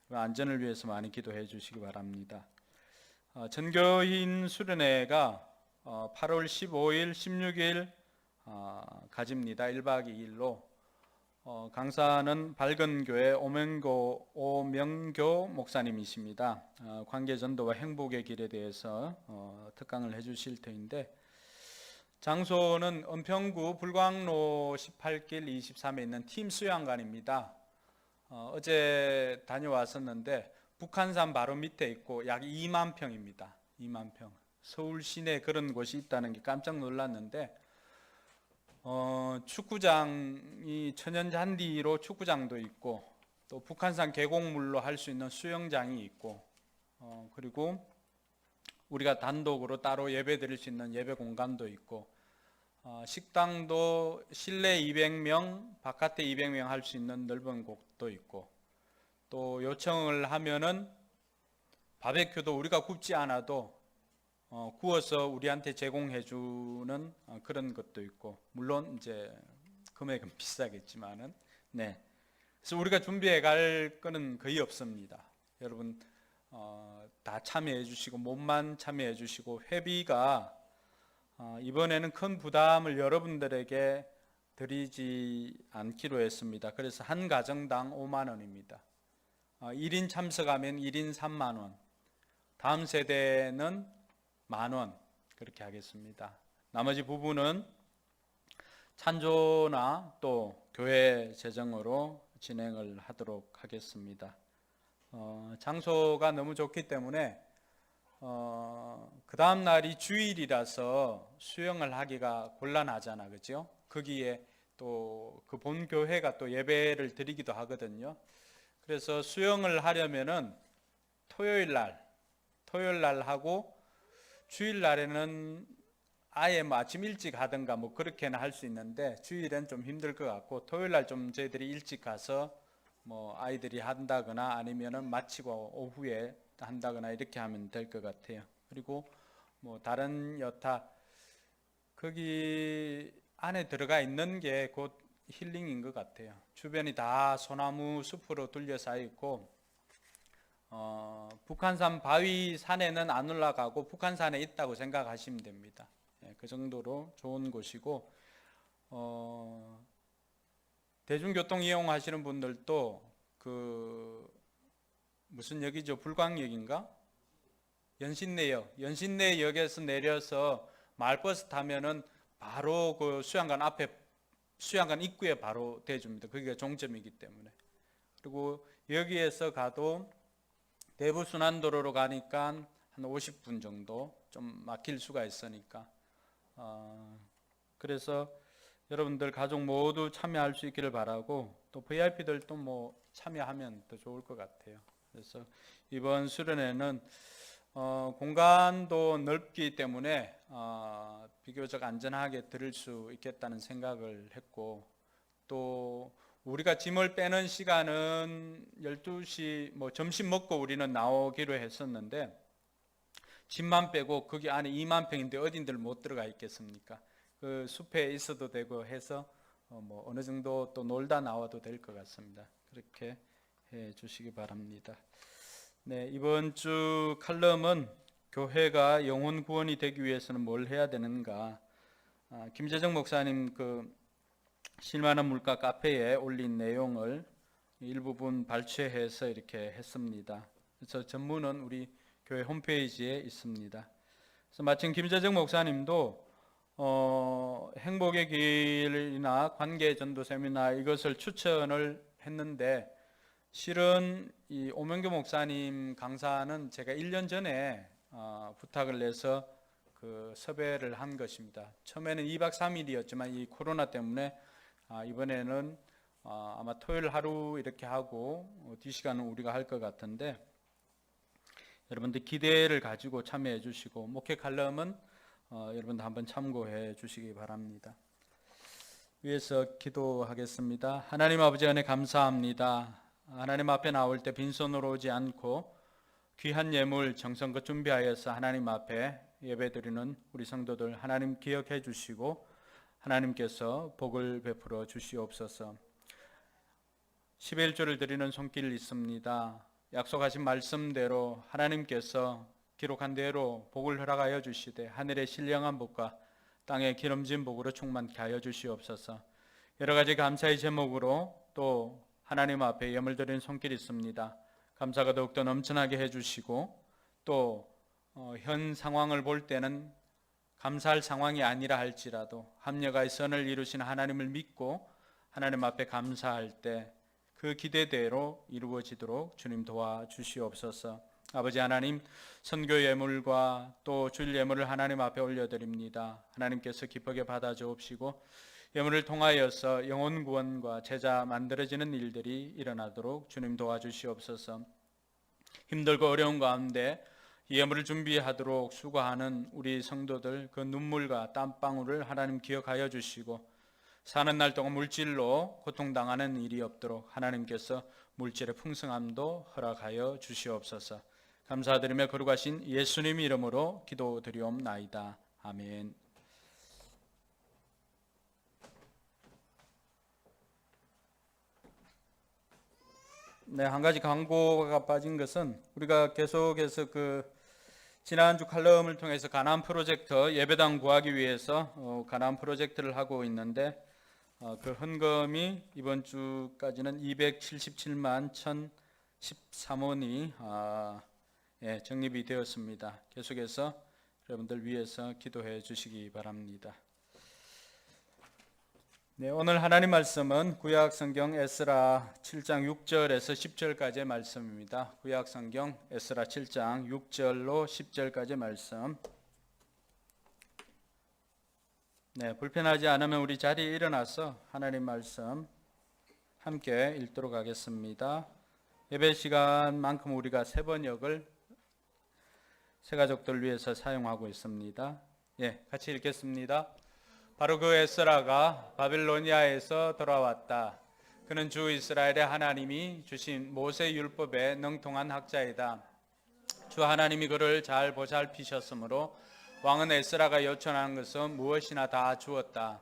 안전을 위해서 많이 기도해 주시기 바랍니다. 전교인 수련회가 8월 15일, 16일 가집니다. 1박 2일로 강사는 밝은교회 오명교 목사님이십니다. 관계전도와 행복의 길에 대해서 특강을 해주실 터인데 장소는 은평구 불광로 18길 23에 있는 팀 수양관입니다. 어제 다녀왔었는데 북한산 바로 밑에 있고 약 2만 평입니다. 2만 평. 서울 시내에 그런 곳이 있다는 게 깜짝 놀랐는데 축구장이 천연잔디로 축구장도 있고 또 북한산 계곡물로 할 수 있는 수영장이 있고 그리고 우리가 단독으로 따로 예배 드릴 수 있는 예배 공간도 있고 식당도 실내 200명, 바깥에 200명 할 수 있는 넓은 곳도 있고 또 요청을 하면은 바베큐도 우리가 굽지 않아도 구워서 우리한테 제공해 주는 그런 것도 있고 물론 이제 금액은 비싸겠지만은 네. 그래서 우리가 준비해 갈 거는 거의 없습니다. 여러분 다 참여해 주시고 몸만 참여해 주시고 회비가 이번에는 큰 부담을 여러분들에게 드리지 않기로 했습니다. 그래서 한 가정당 5만 원입니다. 1인 참석하면 1인 3만 원. 다음 세대는 만원 그렇게 하겠습니다. 나머지 부분은 찬조나 또 교회 재정으로 진행을 하도록 하겠습니다. 장소가 너무 좋기 때문에 그 다음 날이 주일이라서 수영을 하기가 곤란하잖아, 그죠? 거기에 또 그 본교회가 또 예배를 드리기도 하거든요. 그래서 수영을 하려면은 토요일 날 하고 주일 날에는 아예 뭐 아침 일찍 하든가 뭐 그렇게는 할 수 있는데 주일엔 좀 힘들 것 같고 토요일 날 좀 저희들이 일찍 가서 뭐 아이들이 한다거나 아니면은 마치고 오후에 한다거나 이렇게 하면 될 것 같아요. 그리고 뭐 다른 여타 거기 안에 들어가 있는 게 곧 힐링인 것 같아요. 주변이 다 소나무 숲으로 둘러싸여 있고 북한산 바위 산에는 안 올라가고 북한산에 있다고 생각하시면 됩니다. 그 정도로 좋은 곳이고 대중교통 이용하시는 분들도 그 무슨 역이죠? 불광역인가? 연신내역에서 내려서 마을버스 타면은 바로 그 수양관 앞에 수양관 입구에 바로 대줍니다. 거기가 종점이기 때문에. 그리고 여기에서 가도 대부순환도로로 가니까 한 50분 정도 좀 막힐 수가 있으니까 그래서 여러분들 가족 모두 참여할 수 있기를 바라고 또 VIP들도 뭐 참여하면 더 좋을 것 같아요. 그래서 이번 수련회는 공간도 넓기 때문에 비교적 안전하게 들을 수 있겠다는 생각을 했고 또 우리가 짐을 빼는 시간은 12시 뭐 점심 먹고 우리는 나오기로 했었는데 짐만 빼고 거기 안에 2만 평인데 어딘들 못 들어가 있겠습니까? 그 숲에 있어도 되고 해서 뭐 어느 정도 또 놀다 나와도 될 것 같습니다. 그렇게 해 주시기 바랍니다. 네, 이번 주 칼럼은 교회가 영혼 구원이 되기 위해서는 뭘 해야 되는가? 김재정 목사님 그 실만한 물가 카페에 올린 내용을 일부분 발췌해서 이렇게 했습니다. 그래서 전문은 우리 교회 홈페이지에 있습니다. 그래서 마침 김재정 목사님도 행복의 길이나 관계전도 세미나 이것을 추천을 했는데 실은 이 오명교 목사님 강사는 제가 1년 전에 부탁을 내서 그 섭외를 한 것입니다. 처음에는 2박 3일이었지만 이 코로나 때문에 이번에는 아마 토요일 하루 이렇게 하고 뒷시간은 우리가 할 것 같은데 여러분들 기대를 가지고 참여해 주시고 목회 칼럼은 여러분도 한번 참고해 주시기 바랍니다. 위에서 기도하겠습니다. 하나님 아버지 은혜 감사합니다. 하나님 앞에 나올 때 빈손으로 오지 않고 귀한 예물 정성껏 준비하여서 하나님 앞에 예배드리는 우리 성도들 하나님 기억해 주시고 하나님께서 복을 베풀어 주시옵소서. 11조를 드리는 손길 있습니다. 약속하신 말씀대로 하나님께서 기록한 대로 복을 허락하여 주시되 하늘의 신령한 복과 땅의 기름진 복으로 충만케 하여 주시옵소서. 여러 가지 감사의 제목으로 또 하나님 앞에 예물 드리는 손길이 있습니다. 감사가 더욱더 넘쳐나게 해주시고 또 현 상황을 볼 때는 감사할 상황이 아니라 할지라도 합력하여 선을 이루신 하나님을 믿고 하나님 앞에 감사할 때 그 기대대로 이루어지도록 주님 도와주시옵소서. 아버지 하나님, 선교 예물과 또 줄 예물을 하나님 앞에 올려드립니다. 하나님께서 기쁘게 받아주옵시고 예물을 통하여서 영혼 구원과 제자 만들어지는 일들이 일어나도록 주님 도와주시옵소서. 힘들고 어려운 가운데 예물을 준비하도록 수고하는 우리 성도들 그 눈물과 땀방울을 하나님 기억하여 주시고 사는 날 동안 물질로 고통당하는 일이 없도록 하나님께서 물질의 풍성함도 허락하여 주시옵소서. 감사드리며 거룩하신 예수님 이름으로 기도드리옵나이다. 아멘. 네, 한 가지 광고가 빠진 것은 우리가 계속해서 지난주 칼럼을 통해서 가나안 프로젝트 예배당 구하기 위해서 가나안 프로젝트를 하고 있는데 그 헌금이 이번 주까지는 277만 1,013원이 적립이 되었습니다. 계속해서 여러분들 위해서 기도해 주시기 바랍니다. 네, 오늘 하나님 말씀은 구약 성경 에스라 7장 6절에서 10절까지의 말씀입니다. 구약 성경 에스라 7장 6절로 10절까지의 말씀. 네, 불편하지 않으면 우리 자리에 일어나서 하나님 말씀 함께 읽도록 하겠습니다. 예배 시간만큼 우리가 새 번역을 새 가족들 위해서 사용하고 있습니다. 예, 같이 읽겠습니다. 바로 그 에스라가 바빌로니아에서 돌아왔다. 그는 주 이스라엘의 하나님이 주신 모세 율법에 능통한 학자이다. 주 하나님이 그를 잘 보살피셨으므로 왕은 에스라가 요청한 것은 무엇이나 다 주었다.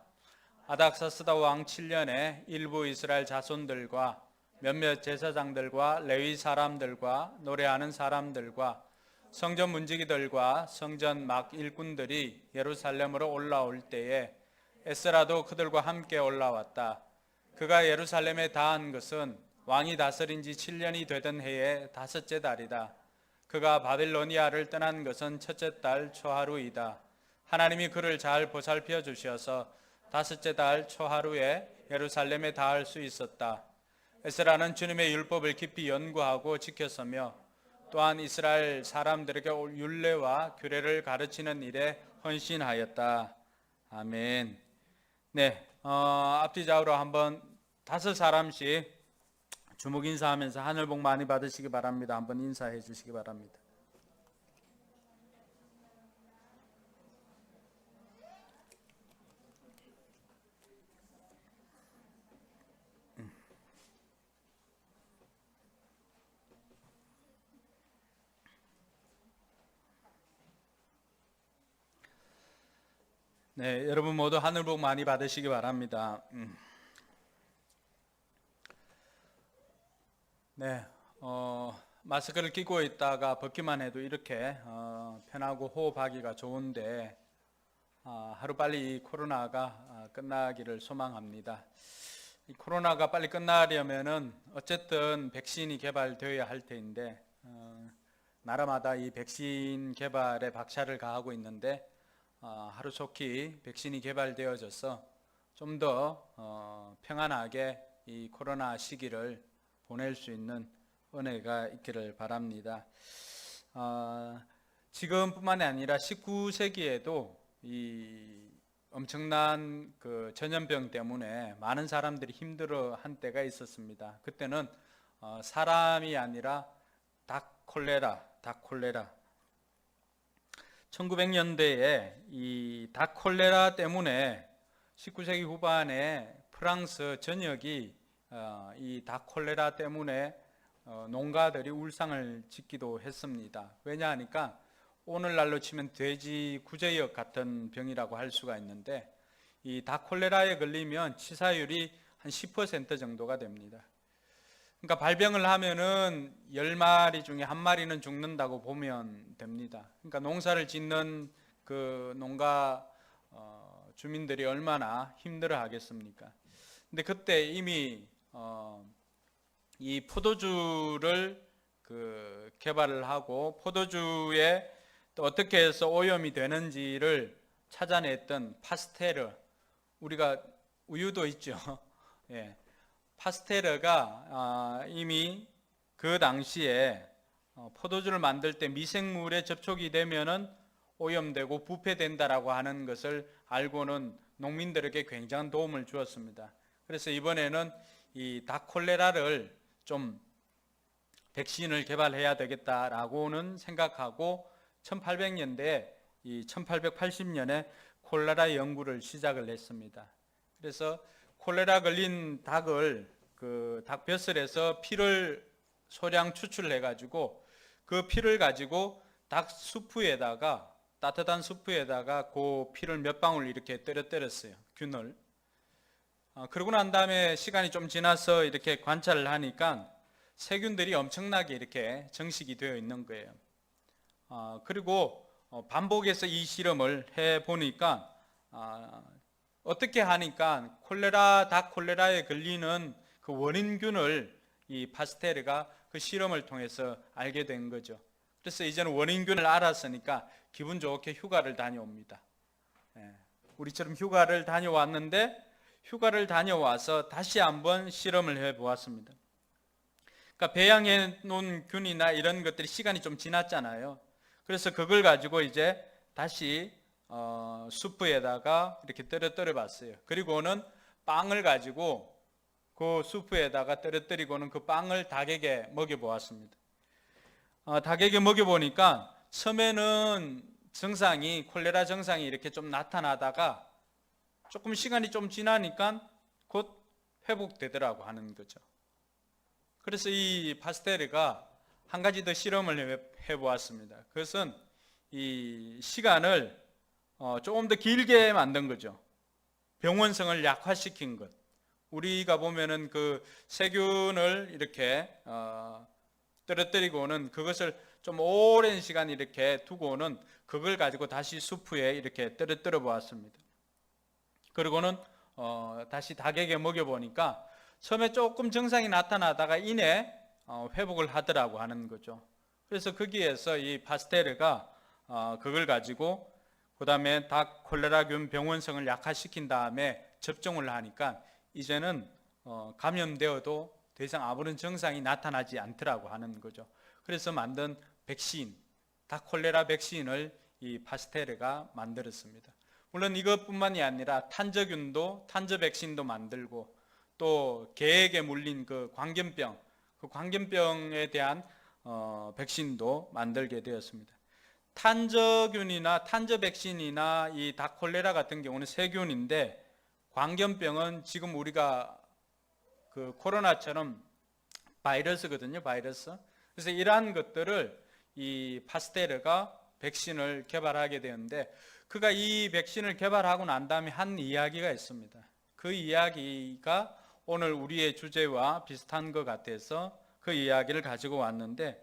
아닥사스다 왕 7년에 일부 이스라엘 자손들과 몇몇 제사장들과 레위 사람들과 노래하는 사람들과 성전 문지기들과 성전 막 일꾼들이 예루살렘으로 올라올 때에 에스라도 그들과 함께 올라왔다. 그가 예루살렘에 다한 것은 왕이 다스린 지 7년이 되던 해의 다섯째 달이다. 그가 바빌로니아를 떠난 것은 첫째 달 초하루이다. 하나님이 그를 잘 보살펴 주셔서 다섯째 달 초하루에 예루살렘에 닿을 수 있었다. 에스라는 주님의 율법을 깊이 연구하고 지켰으며 또한 이스라엘 사람들에게 율례와 규례를 가르치는 일에 헌신하였다. 아멘. 네, 앞뒤 좌우로 한번 5사람씩 주목 인사하면서 하늘 복 많이 받으시기 바랍니다. 한번 인사해 주시기 바랍니다. 네, 여러분 모두 하늘 복 많이 받으시기 바랍니다. 네, 마스크를 끼고 있다가 벗기만 해도 이렇게 편하고 호흡하기가 좋은데 하루빨리 이 코로나가 끝나기를 소망합니다. 이 코로나가 빨리 끝나려면은 어쨌든 백신이 개발되어야 할 텐데 나라마다 이 백신 개발에 박차를 가하고 있는데 하루속히 백신이 개발되어져서 좀 더 평안하게 이 코로나 시기를 보낼 수 있는 은혜가 있기를 바랍니다. 지금뿐만이 아니라 19세기에도 이 엄청난 그 전염병 때문에 많은 사람들이 힘들어한 때가 있었습니다. 그때는 사람이 아니라 닭 콜레라 1900년대에 이 닭 콜레라 때문에 19세기 후반에 프랑스 전역이 이 닭 콜레라 때문에 농가들이 울상을 짓기도 했습니다. 왜냐하니까 오늘날로 치면 돼지 구제역 같은 병이라고 할 수가 있는데 이 닭 콜레라에 걸리면 치사율이 한 10% 정도가 됩니다. 그러니까 발병을 하면은 10마리 중에 1마리는 죽는다고 보면 됩니다. 그러니까 농사를 짓는 그 농가 주민들이 얼마나 힘들어 하겠습니까? 근데 그때 이미 이 포도주를 개발을 하고 포도주에 또 어떻게 해서 오염이 되는지를 찾아냈던 파스테르, 우리가 우유도 있죠. 예. 파스테르가 이미 그 당시에 포도주를 만들 때 미생물에 접촉이 되면은 오염되고 부패된다라고 하는 것을 알고는 농민들에게 굉장한 도움을 주었습니다. 그래서 이번에는 이 닭 콜레라를 좀 백신을 개발해야 되겠다라고는 생각하고 1800년대에 이 1880년에 콜레라 연구를 시작을 했습니다. 그래서 콜레라 걸린 닭을 그 닭 벼슬에서 피를 소량 추출해 가지고 그 피를 가지고 닭 수프에다가 따뜻한 수프에다가 그 피를 몇 방울 이렇게 떨어뜨렸어요. 균을. 그러고 난 다음에 시간이 좀 지나서 이렇게 관찰을 하니까 세균들이 엄청나게 이렇게 정식이 되어 있는 거예요. 그리고 반복해서 이 실험을 해 보니까 어떻게 하니까 닭 콜레라에 걸리는 그 원인균을 이 파스테르가 그 실험을 통해서 알게 된 거죠. 그래서 이제는 원인균을 알았으니까 기분 좋게 휴가를 다녀옵니다. 우리처럼 휴가를 다녀왔는데 휴가를 다녀와서 다시 한번 실험을 해 보았습니다. 그러니까 배양해 놓은 균이나 이런 것들이 시간이 좀 지났잖아요. 그래서 그걸 가지고 이제 다시 수프에다가 이렇게 떨어뜨려 봤어요. 그리고는 빵을 가지고 그 수프에다가 떨어뜨리고는 그 빵을 닭에게 먹여 보았습니다. 닭에게 먹여 보니까 처음에는 콜레라 증상이 이렇게 좀 나타나다가 조금 시간이 좀 지나니까 곧 회복되더라고 하는 거죠. 그래서 이 파스테르가 한 가지 더 실험을 해보았습니다. 그것은 이 시간을 조금 더 길게 만든 거죠. 병원성을 약화시킨 것. 우리가 보면은 그 세균을 이렇게 떨어뜨리고는 그것을 좀 오랜 시간 이렇게 두고는 그걸 가지고 다시 수프에 이렇게 떨어뜨려 보았습니다. 그리고는 다시 닭에게 먹여보니까 처음에 조금 증상이 나타나다가 이내 회복을 하더라고 하는 거죠. 그래서 거기에서 이 파스테르가 그걸 가지고 그 다음에 닭 콜레라균 병원성을 약화시킨 다음에 접종을 하니까 이제는 감염되어도 더 이상 아무런 증상이 나타나지 않더라고 하는 거죠. 그래서 만든 백신, 닭 콜레라 백신을 이 파스테르가 만들었습니다. 물론 이것뿐만이 아니라 탄저 백신도 만들고 또 개에게 물린 그 광견병, 그 광견병에 대한 백신도 만들게 되었습니다. 탄저균이나 탄저 백신이나 이 닭 콜레라 같은 경우는 세균인데 광견병은 지금 우리가 그 코로나처럼 바이러스거든요, 바이러스. 그래서 이러한 것들을 이 파스테르가 백신을 개발하게 되었는데 그가 이 백신을 개발하고 난 다음에 한 이야기가 있습니다. 그 이야기가 오늘 우리의 주제와 비슷한 것 같아서 그 이야기를 가지고 왔는데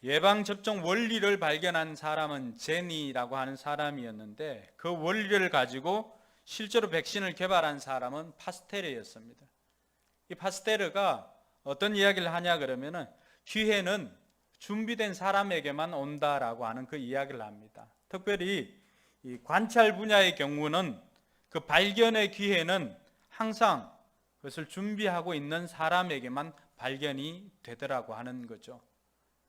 예방접종 원리를 발견한 사람은 제니라고 하는 사람이었는데 그 원리를 가지고 실제로 백신을 개발한 사람은 파스테르였습니다. 이 파스테르가 어떤 이야기를 하냐 그러면은 기회는 준비된 사람에게만 온다라고 하는 그 이야기를 합니다. 특별히 이 관찰 분야의 경우는 그 발견의 기회는 항상 그것을 준비하고 있는 사람에게만 발견이 되더라고 하는 거죠.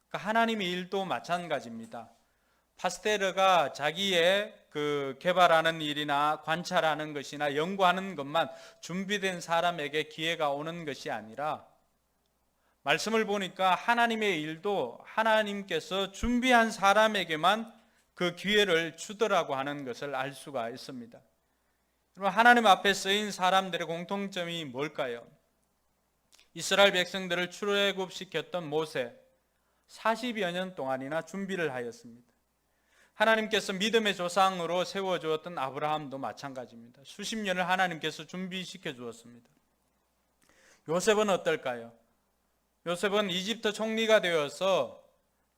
그러니까 하나님의 일도 마찬가지입니다. 파스테르가 자기의 그 개발하는 일이나 관찰하는 것이나 연구하는 것만 준비된 사람에게 기회가 오는 것이 아니라 말씀을 보니까 하나님의 일도 하나님께서 준비한 사람에게만 그 기회를 주더라고 하는 것을 알 수가 있습니다. 여러분, 하나님 앞에 쓰인 사람들의 공통점이 뭘까요? 이스라엘 백성들을 출애굽시켰던 모세 40여 년 동안이나 준비를 하였습니다. 하나님께서 믿음의 조상으로 세워주었던 아브라함도 마찬가지입니다. 수십 년을 하나님께서 준비시켜 주었습니다. 요셉은 어떨까요? 요셉은 이집트 총리가 되어서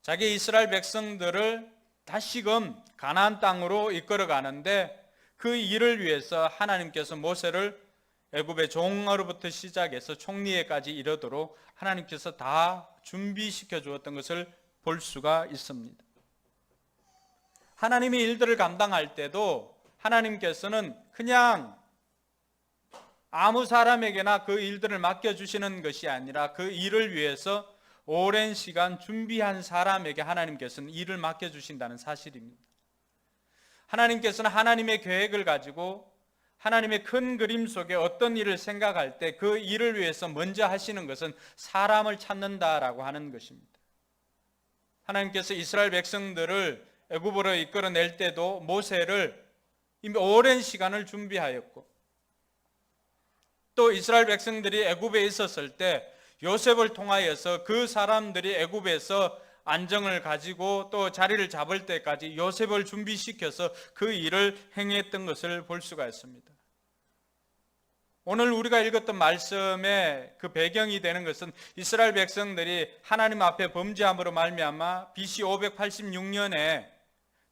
자기 이스라엘 백성들을 다시금 가나안 땅으로 이끌어 가는데 그 일을 위해서 하나님께서 모세를 애굽의 종으로부터 시작해서 총리에까지 이르도록 하나님께서 다 준비시켜 주었던 것을 볼 수가 있습니다. 하나님이 일들을 감당할 때도 하나님께서는 그냥 아무 사람에게나 그 일들을 맡겨주시는 것이 아니라 그 일을 위해서 오랜 시간 준비한 사람에게 하나님께서는 일을 맡겨주신다는 사실입니다. 하나님께서는 하나님의 계획을 가지고 하나님의 큰 그림 속에 어떤 일을 생각할 때 그 일을 위해서 먼저 하시는 것은 사람을 찾는다라고 하는 것입니다. 하나님께서 이스라엘 백성들을 애굽으로 이끌어낼 때도 모세를 이미 오랜 시간을 준비하였고, 또 이스라엘 백성들이 애굽에 있었을 때 요셉을 통하여서 그 사람들이 애굽에서 안정을 가지고 또 자리를 잡을 때까지 요셉을 준비시켜서 그 일을 행했던 것을 볼 수가 있습니다. 오늘 우리가 읽었던 말씀의 그 배경이 되는 것은 이스라엘 백성들이 하나님 앞에 범죄함으로 말미암아 BC 586년에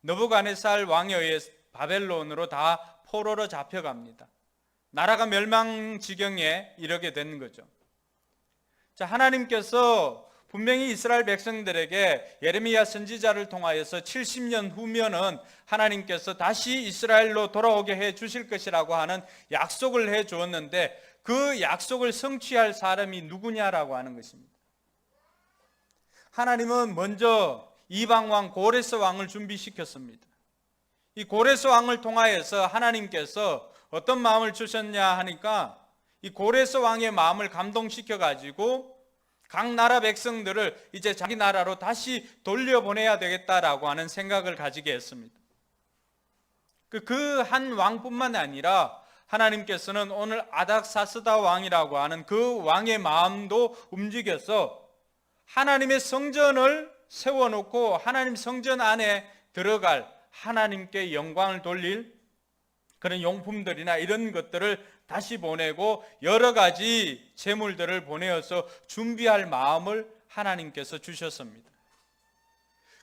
느부갓네살 왕에 의해 바벨론으로 다 포로로 잡혀갑니다. 나라가 멸망 지경에 이르게 된 거죠. 자, 하나님께서 분명히 이스라엘 백성들에게 예레미야 선지자를 통하여서 70년 후면은 하나님께서 다시 이스라엘로 돌아오게 해 주실 것이라고 하는 약속을 해 주었는데 그 약속을 성취할 사람이 누구냐라고 하는 것입니다. 하나님은 먼저 이방 왕 고레스 왕을 준비시켰습니다. 이 고레스 왕을 통하여서 하나님께서 어떤 마음을 주셨냐 하니까 이 고레스 왕의 마음을 감동시켜 가지고 각 나라 백성들을 이제 자기 나라로 다시 돌려보내야 되겠다라고 하는 생각을 가지게 했습니다. 그 한 왕뿐만 아니라 하나님께서는 오늘 아닥사스다 왕이라고 하는 그 왕의 마음도 움직여서 하나님의 성전을 세워놓고 하나님 성전 안에 들어갈 하나님께 영광을 돌릴 그런 용품들이나 이런 것들을 다시 보내고 여러 가지 재물들을 보내어서 준비할 마음을 하나님께서 주셨습니다.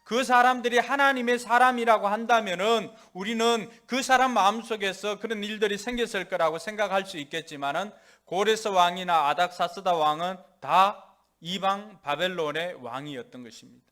그 사람들이 하나님의 사람이라고 한다면은 우리는 그 사람 마음속에서 그런 일들이 생겼을 거라고 생각할 수 있겠지만은 고레스 왕이나 아닥사스다 왕은 다 이방 바벨론의 왕이었던 것입니다.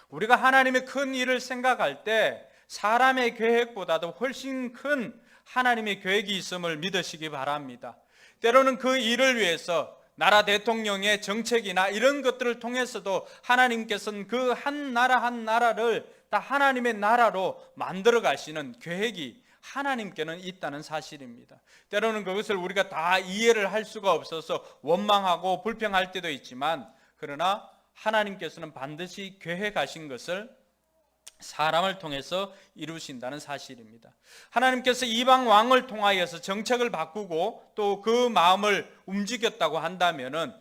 우리가 하나님의 큰 일을 생각할 때 사람의 계획보다도 훨씬 큰 하나님의 계획이 있음을 믿으시기 바랍니다. 때로는 그 일을 위해서 나라 대통령의 정책이나 이런 것들을 통해서도 하나님께서는 그 한 나라 한 나라를 다 하나님의 나라로 만들어 가시는 계획이 하나님께는 있다는 사실입니다. 때로는 그것을 우리가 다 이해를 할 수가 없어서 원망하고 불평할 때도 있지만, 그러나 하나님께서는 반드시 계획하신 것을 사람을 통해서 이루신다는 사실입니다. 하나님께서 이방 왕을 통하여서 정책을 바꾸고 또 그 마음을 움직였다고 한다면은,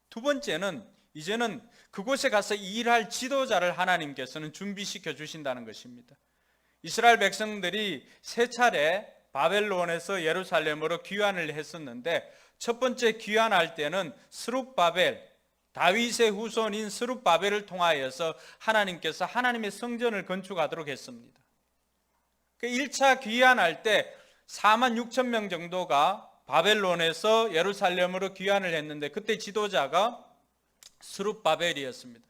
두 번째는 이제는 그곳에 가서 일할 지도자를 하나님께서는 준비시켜 주신다는 것입니다. 이스라엘 백성들이 세 차례 바벨론에서 예루살렘으로 귀환을 했었는데, 첫 번째 귀환할 때는 스룹바벨, 다윗의 후손인 스룹바벨을 통하여서 하나님께서 하나님의 성전을 건축하도록 했습니다. 그 1차 귀환할 때 4만 6천 명 정도가 바벨론에서 예루살렘으로 귀환을 했는데, 그때 지도자가 스룹바벨이었습니다.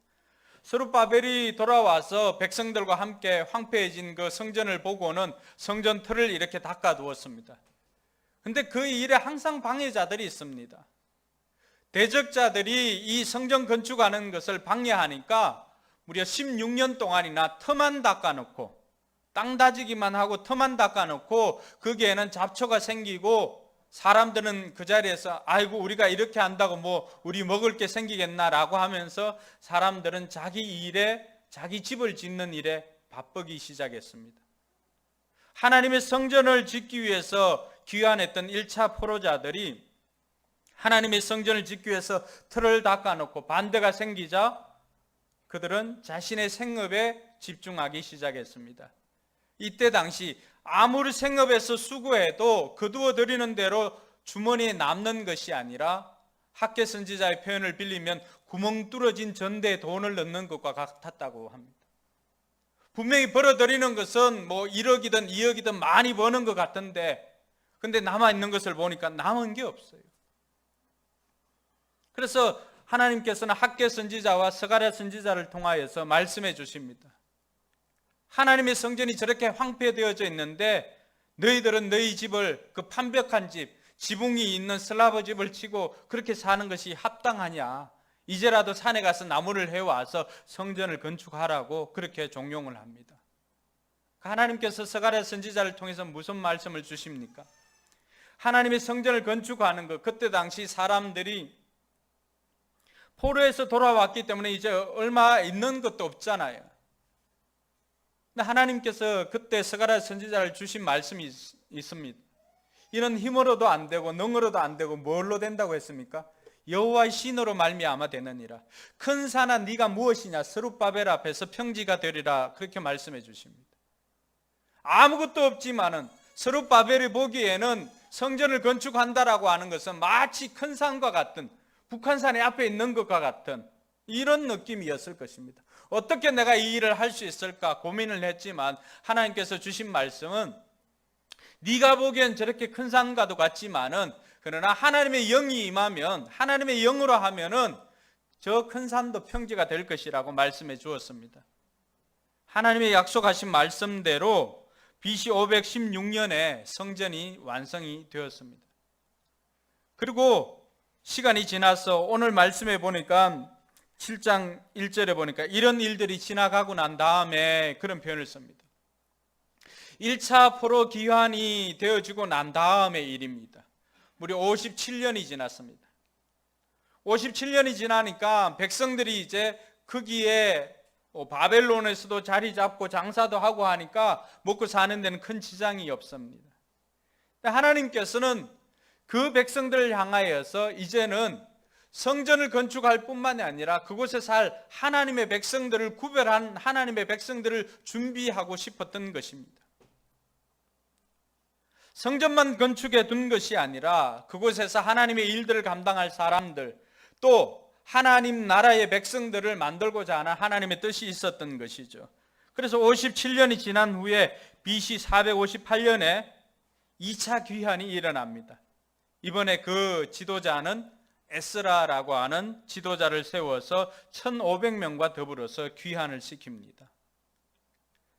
스룹바벨이 돌아와서 백성들과 함께 황폐해진 그 성전을 보고는 성전 틀을 이렇게 닦아두었습니다. 근데 그 일에 항상 방해자들이 있습니다. 대적자들이 이 성전 건축하는 것을 방해하니까 무려 16년 동안이나 터만 닦아놓고, 땅 다지기만 하고 터만 닦아놓고 거기에는 잡초가 생기고, 사람들은 그 자리에서 아이고 우리가 이렇게 한다고 뭐 우리 먹을 게 생기겠나라고 하면서 사람들은 자기 일에, 자기 집을 짓는 일에 바쁘기 시작했습니다. 하나님의 성전을 짓기 위해서 귀환했던 1차 포로자들이 하나님의 성전을 짓기 위해서 틀을 닦아놓고 반대가 생기자 그들은 자신의 생업에 집중하기 시작했습니다. 이때 당시 아무리 생업에서 수고해도 거두어 드리는 대로 주머니에 남는 것이 아니라 학계 선지자의 표현을 빌리면 구멍 뚫어진 전대에 돈을 넣는 것과 같았다고 합니다. 분명히 벌어들이는 것은 뭐 1억이든 2억이든 많이 버는 것 같은데 근데 남아있는 것을 보니까 남은 게 없어요. 그래서 하나님께서는 학계 선지자와 스가랴 선지자를 통하여서 말씀해 주십니다. 하나님의 성전이 저렇게 황폐되어져 있는데 너희들은 너희 집을 그 판벽한 집, 지붕이 있는 슬라브 집을 치고 그렇게 사는 것이 합당하냐? 이제라도 산에 가서 나무를 해와서 성전을 건축하라고 그렇게 종용을 합니다. 하나님께서 스가랴 선지자를 통해서 무슨 말씀을 주십니까? 하나님의 성전을 건축하는 것, 그때 당시 사람들이 포로에서 돌아왔기 때문에 이제 얼마 있는 것도 없잖아요. 근데 하나님께서 그때 스가랴 선지자를 주신 말씀이 있습니다. 이는 힘으로도 안 되고 능으로도 안 되고 뭘로 된다고 했습니까? 여호와의 신으로 말미암아 되느니라. 큰 산아 네가 무엇이냐? 스룹바벨 앞에서 평지가 되리라. 그렇게 말씀해 주십니다. 아무것도 없지만은 스룹바벨이 보기에는 성전을 건축한다라고 하는 것은 마치 큰 산과 같은 북한산의 앞에 있는 것과 같은 이런 느낌이었을 것입니다. 어떻게 내가 이 일을 할 수 있을까 고민을 했지만 하나님께서 주신 말씀은 네가 보기엔 저렇게 큰 산과도 같지만은 그러나 하나님의 영이 임하면 하나님의 영으로 하면은 저 큰 산도 평지가 될 것이라고 말씀해 주었습니다. 하나님의 약속하신 말씀대로 BC 516년에 성전이 완성이 되었습니다. 그리고 시간이 지나서 오늘 말씀해 보니까 7장 1절에 보니까 이런 일들이 지나가고 난 다음에 그런 표현을 씁니다. 1차 포로 귀환이 되어지고 난 다음의 일입니다. 무려 57년이 지났습니다. 57년이 지나니까 백성들이 이제 거기에 바벨론에서도 자리 잡고 장사도 하고 하니까 먹고 사는 데는 큰 지장이 없습니다. 하나님께서는 그 백성들을 향하여서 이제는 성전을 건축할 뿐만이 아니라 그곳에 살 하나님의 백성들을 구별한 하나님의 백성들을 준비하고 싶었던 것입니다. 성전만 건축해 둔 것이 아니라 그곳에서 하나님의 일들을 감당할 사람들 또 하나님 나라의 백성들을 만들고자 하는 하나님의 뜻이 있었던 것이죠. 그래서 57년이 지난 후에 BC 458년에 2차 귀환이 일어납니다. 이번에 그 지도자는 에스라라고 하는 지도자를 세워서 1500명과 더불어서 귀환을 시킵니다.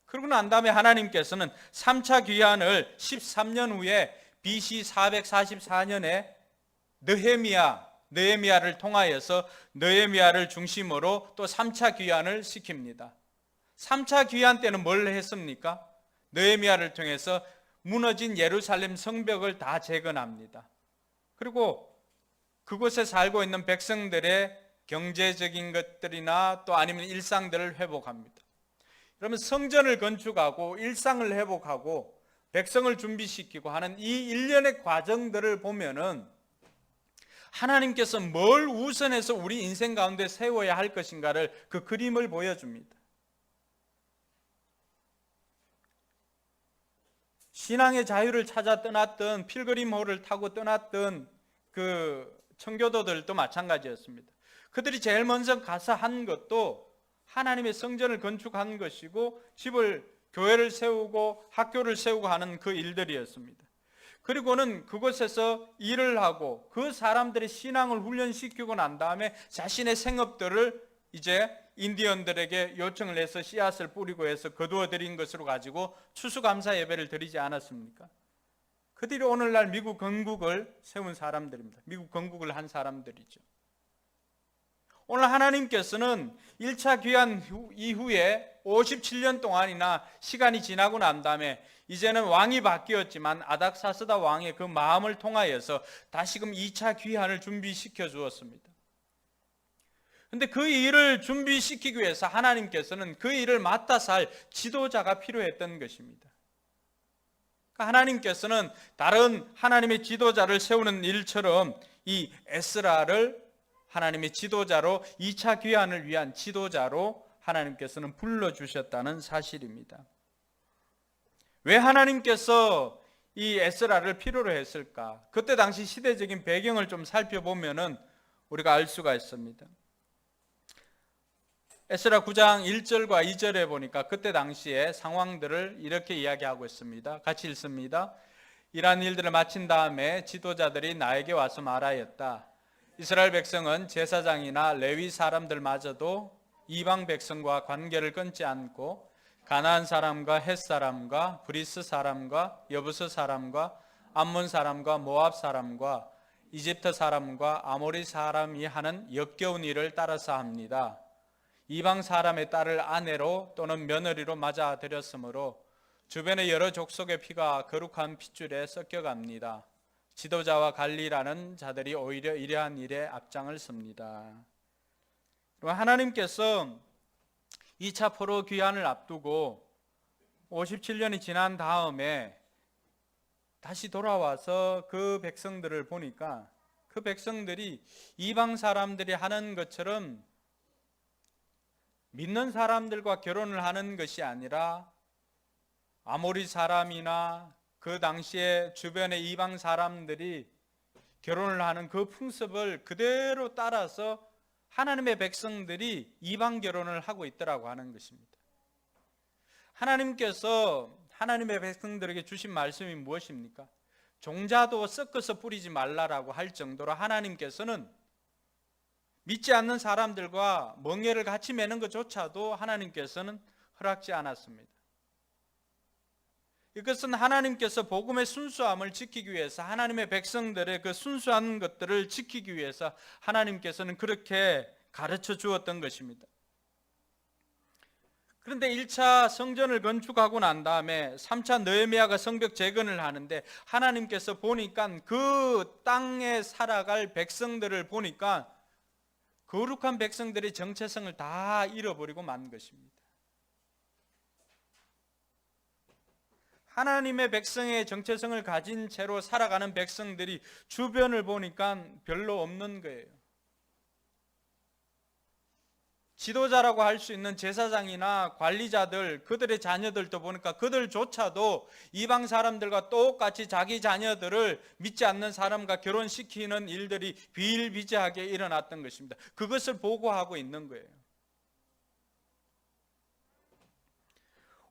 그러고 난 다음에 하나님께서는 3차 귀환을 13년 후에 BC 444년에 느헤미야를 통하여서 느헤미야를 중심으로 또 3차 귀환을 시킵니다. 3차 귀환 때는 뭘 했습니까? 느헤미야를 통해서 무너진 예루살렘 성벽을 다 재건합니다. 그리고 그곳에 살고 있는 백성들의 경제적인 것들이나 또 아니면 일상들을 회복합니다. 그러면 성전을 건축하고 일상을 회복하고 백성을 준비시키고 하는 이 일련의 과정들을 보면은 하나님께서 뭘 우선해서 우리 인생 가운데 세워야 할 것인가를 그 그림을 보여줍니다. 신앙의 자유를 찾아 떠났던 필그림호를 타고 떠났던 그 청교도들도 마찬가지였습니다. 그들이 제일 먼저 가서 한 것도 하나님의 성전을 건축한 것이고 교회를 세우고 학교를 세우고 하는 그 일들이었습니다. 그리고는 그곳에서 일을 하고 그 사람들의 신앙을 훈련시키고 난 다음에 자신의 생업들을 이제 인디언들에게 요청을 해서 씨앗을 뿌리고 해서 거두어 드린 것으로 가지고 추수감사 예배를 드리지 않았습니까? 그들이 오늘날 미국 건국을 세운 사람들입니다. 미국 건국을 한 사람들이죠. 오늘 하나님께서는 1차 귀환 이후에 57년 동안이나 시간이 지나고 난 다음에 이제는 왕이 바뀌었지만 아닥사스다 왕의 그 마음을 통하여서 다시금 2차 귀환을 준비시켜 주었습니다. 근데 그 일을 준비시키기 위해서 하나님께서는 그 일을 맡아서 할 지도자가 필요했던 것입니다. 하나님께서는 다른 하나님의 지도자를 세우는 일처럼 이 에스라를 하나님의 지도자로 2차 귀환을 위한 지도자로 하나님께서는 불러주셨다는 사실입니다. 왜 하나님께서 이 에스라를 필요로 했을까? 그때 당시 시대적인 배경을 좀 살펴보면은 우리가 알 수가 있습니다. 에스라 9장 1절과 2절에 보니까 그때 당시의 상황들을 이렇게 이야기하고 있습니다. 같이 읽습니다. 이러한 일들을 마친 다음에 지도자들이 나에게 와서 말하였다. 이스라엘 백성은 제사장이나 레위 사람들마저도 이방 백성과 관계를 끊지 않고 가나안 사람과 헷 사람과 브리스 사람과 여부스 사람과 암몬 사람과 모압 사람과 이집트 사람과 아모리 사람이 하는 역겨운 일을 따라서 합니다. 이방 사람의 딸을 아내로 또는 며느리로 맞아들였으므로 주변의 여러 족속의 피가 거룩한 핏줄에 섞여갑니다. 지도자와 관리라는 자들이 오히려 이러한 일에 앞장을 섭니다. 하나님께서 2차 포로 귀환을 앞두고 57년이 지난 다음에 다시 돌아와서 그 백성들을 보니까 그 백성들이 이방 사람들이 하는 것처럼 믿는 사람들과 결혼을 하는 것이 아니라 아모리 사람이나 그 당시에 주변의 이방 사람들이 결혼을 하는 그 풍습을 그대로 따라서 하나님의 백성들이 이방 결혼을 하고 있더라고 하는 것입니다. 하나님께서 하나님의 백성들에게 주신 말씀이 무엇입니까? 종자도 섞어서 뿌리지 말라라고 할 정도로 하나님께서는 믿지 않는 사람들과 멍에를 같이 매는 것조차도 하나님께서는 허락지 않았습니다. 이것은 하나님께서 복음의 순수함을 지키기 위해서 하나님의 백성들의 그 순수한 것들을 지키기 위해서 하나님께서는 그렇게 가르쳐 주었던 것입니다. 그런데 1차 성전을 건축하고 난 다음에 3차 느헤미야가 성벽 재건을 하는데 하나님께서 보니까 그 땅에 살아갈 백성들을 보니까 거룩한 백성들의 정체성을 다 잃어버리고 만 것입니다. 하나님의 백성의 정체성을 가진 채로 살아가는 백성들이 주변을 보니까 별로 없는 거예요. 지도자라고 할 수 있는 제사장이나 관리자들, 그들의 자녀들도 보니까 그들조차도 이방 사람들과 똑같이 자기 자녀들을 믿지 않는 사람과 결혼시키는 일들이 비일비재하게 일어났던 것입니다. 그것을 보고하고 있는 거예요.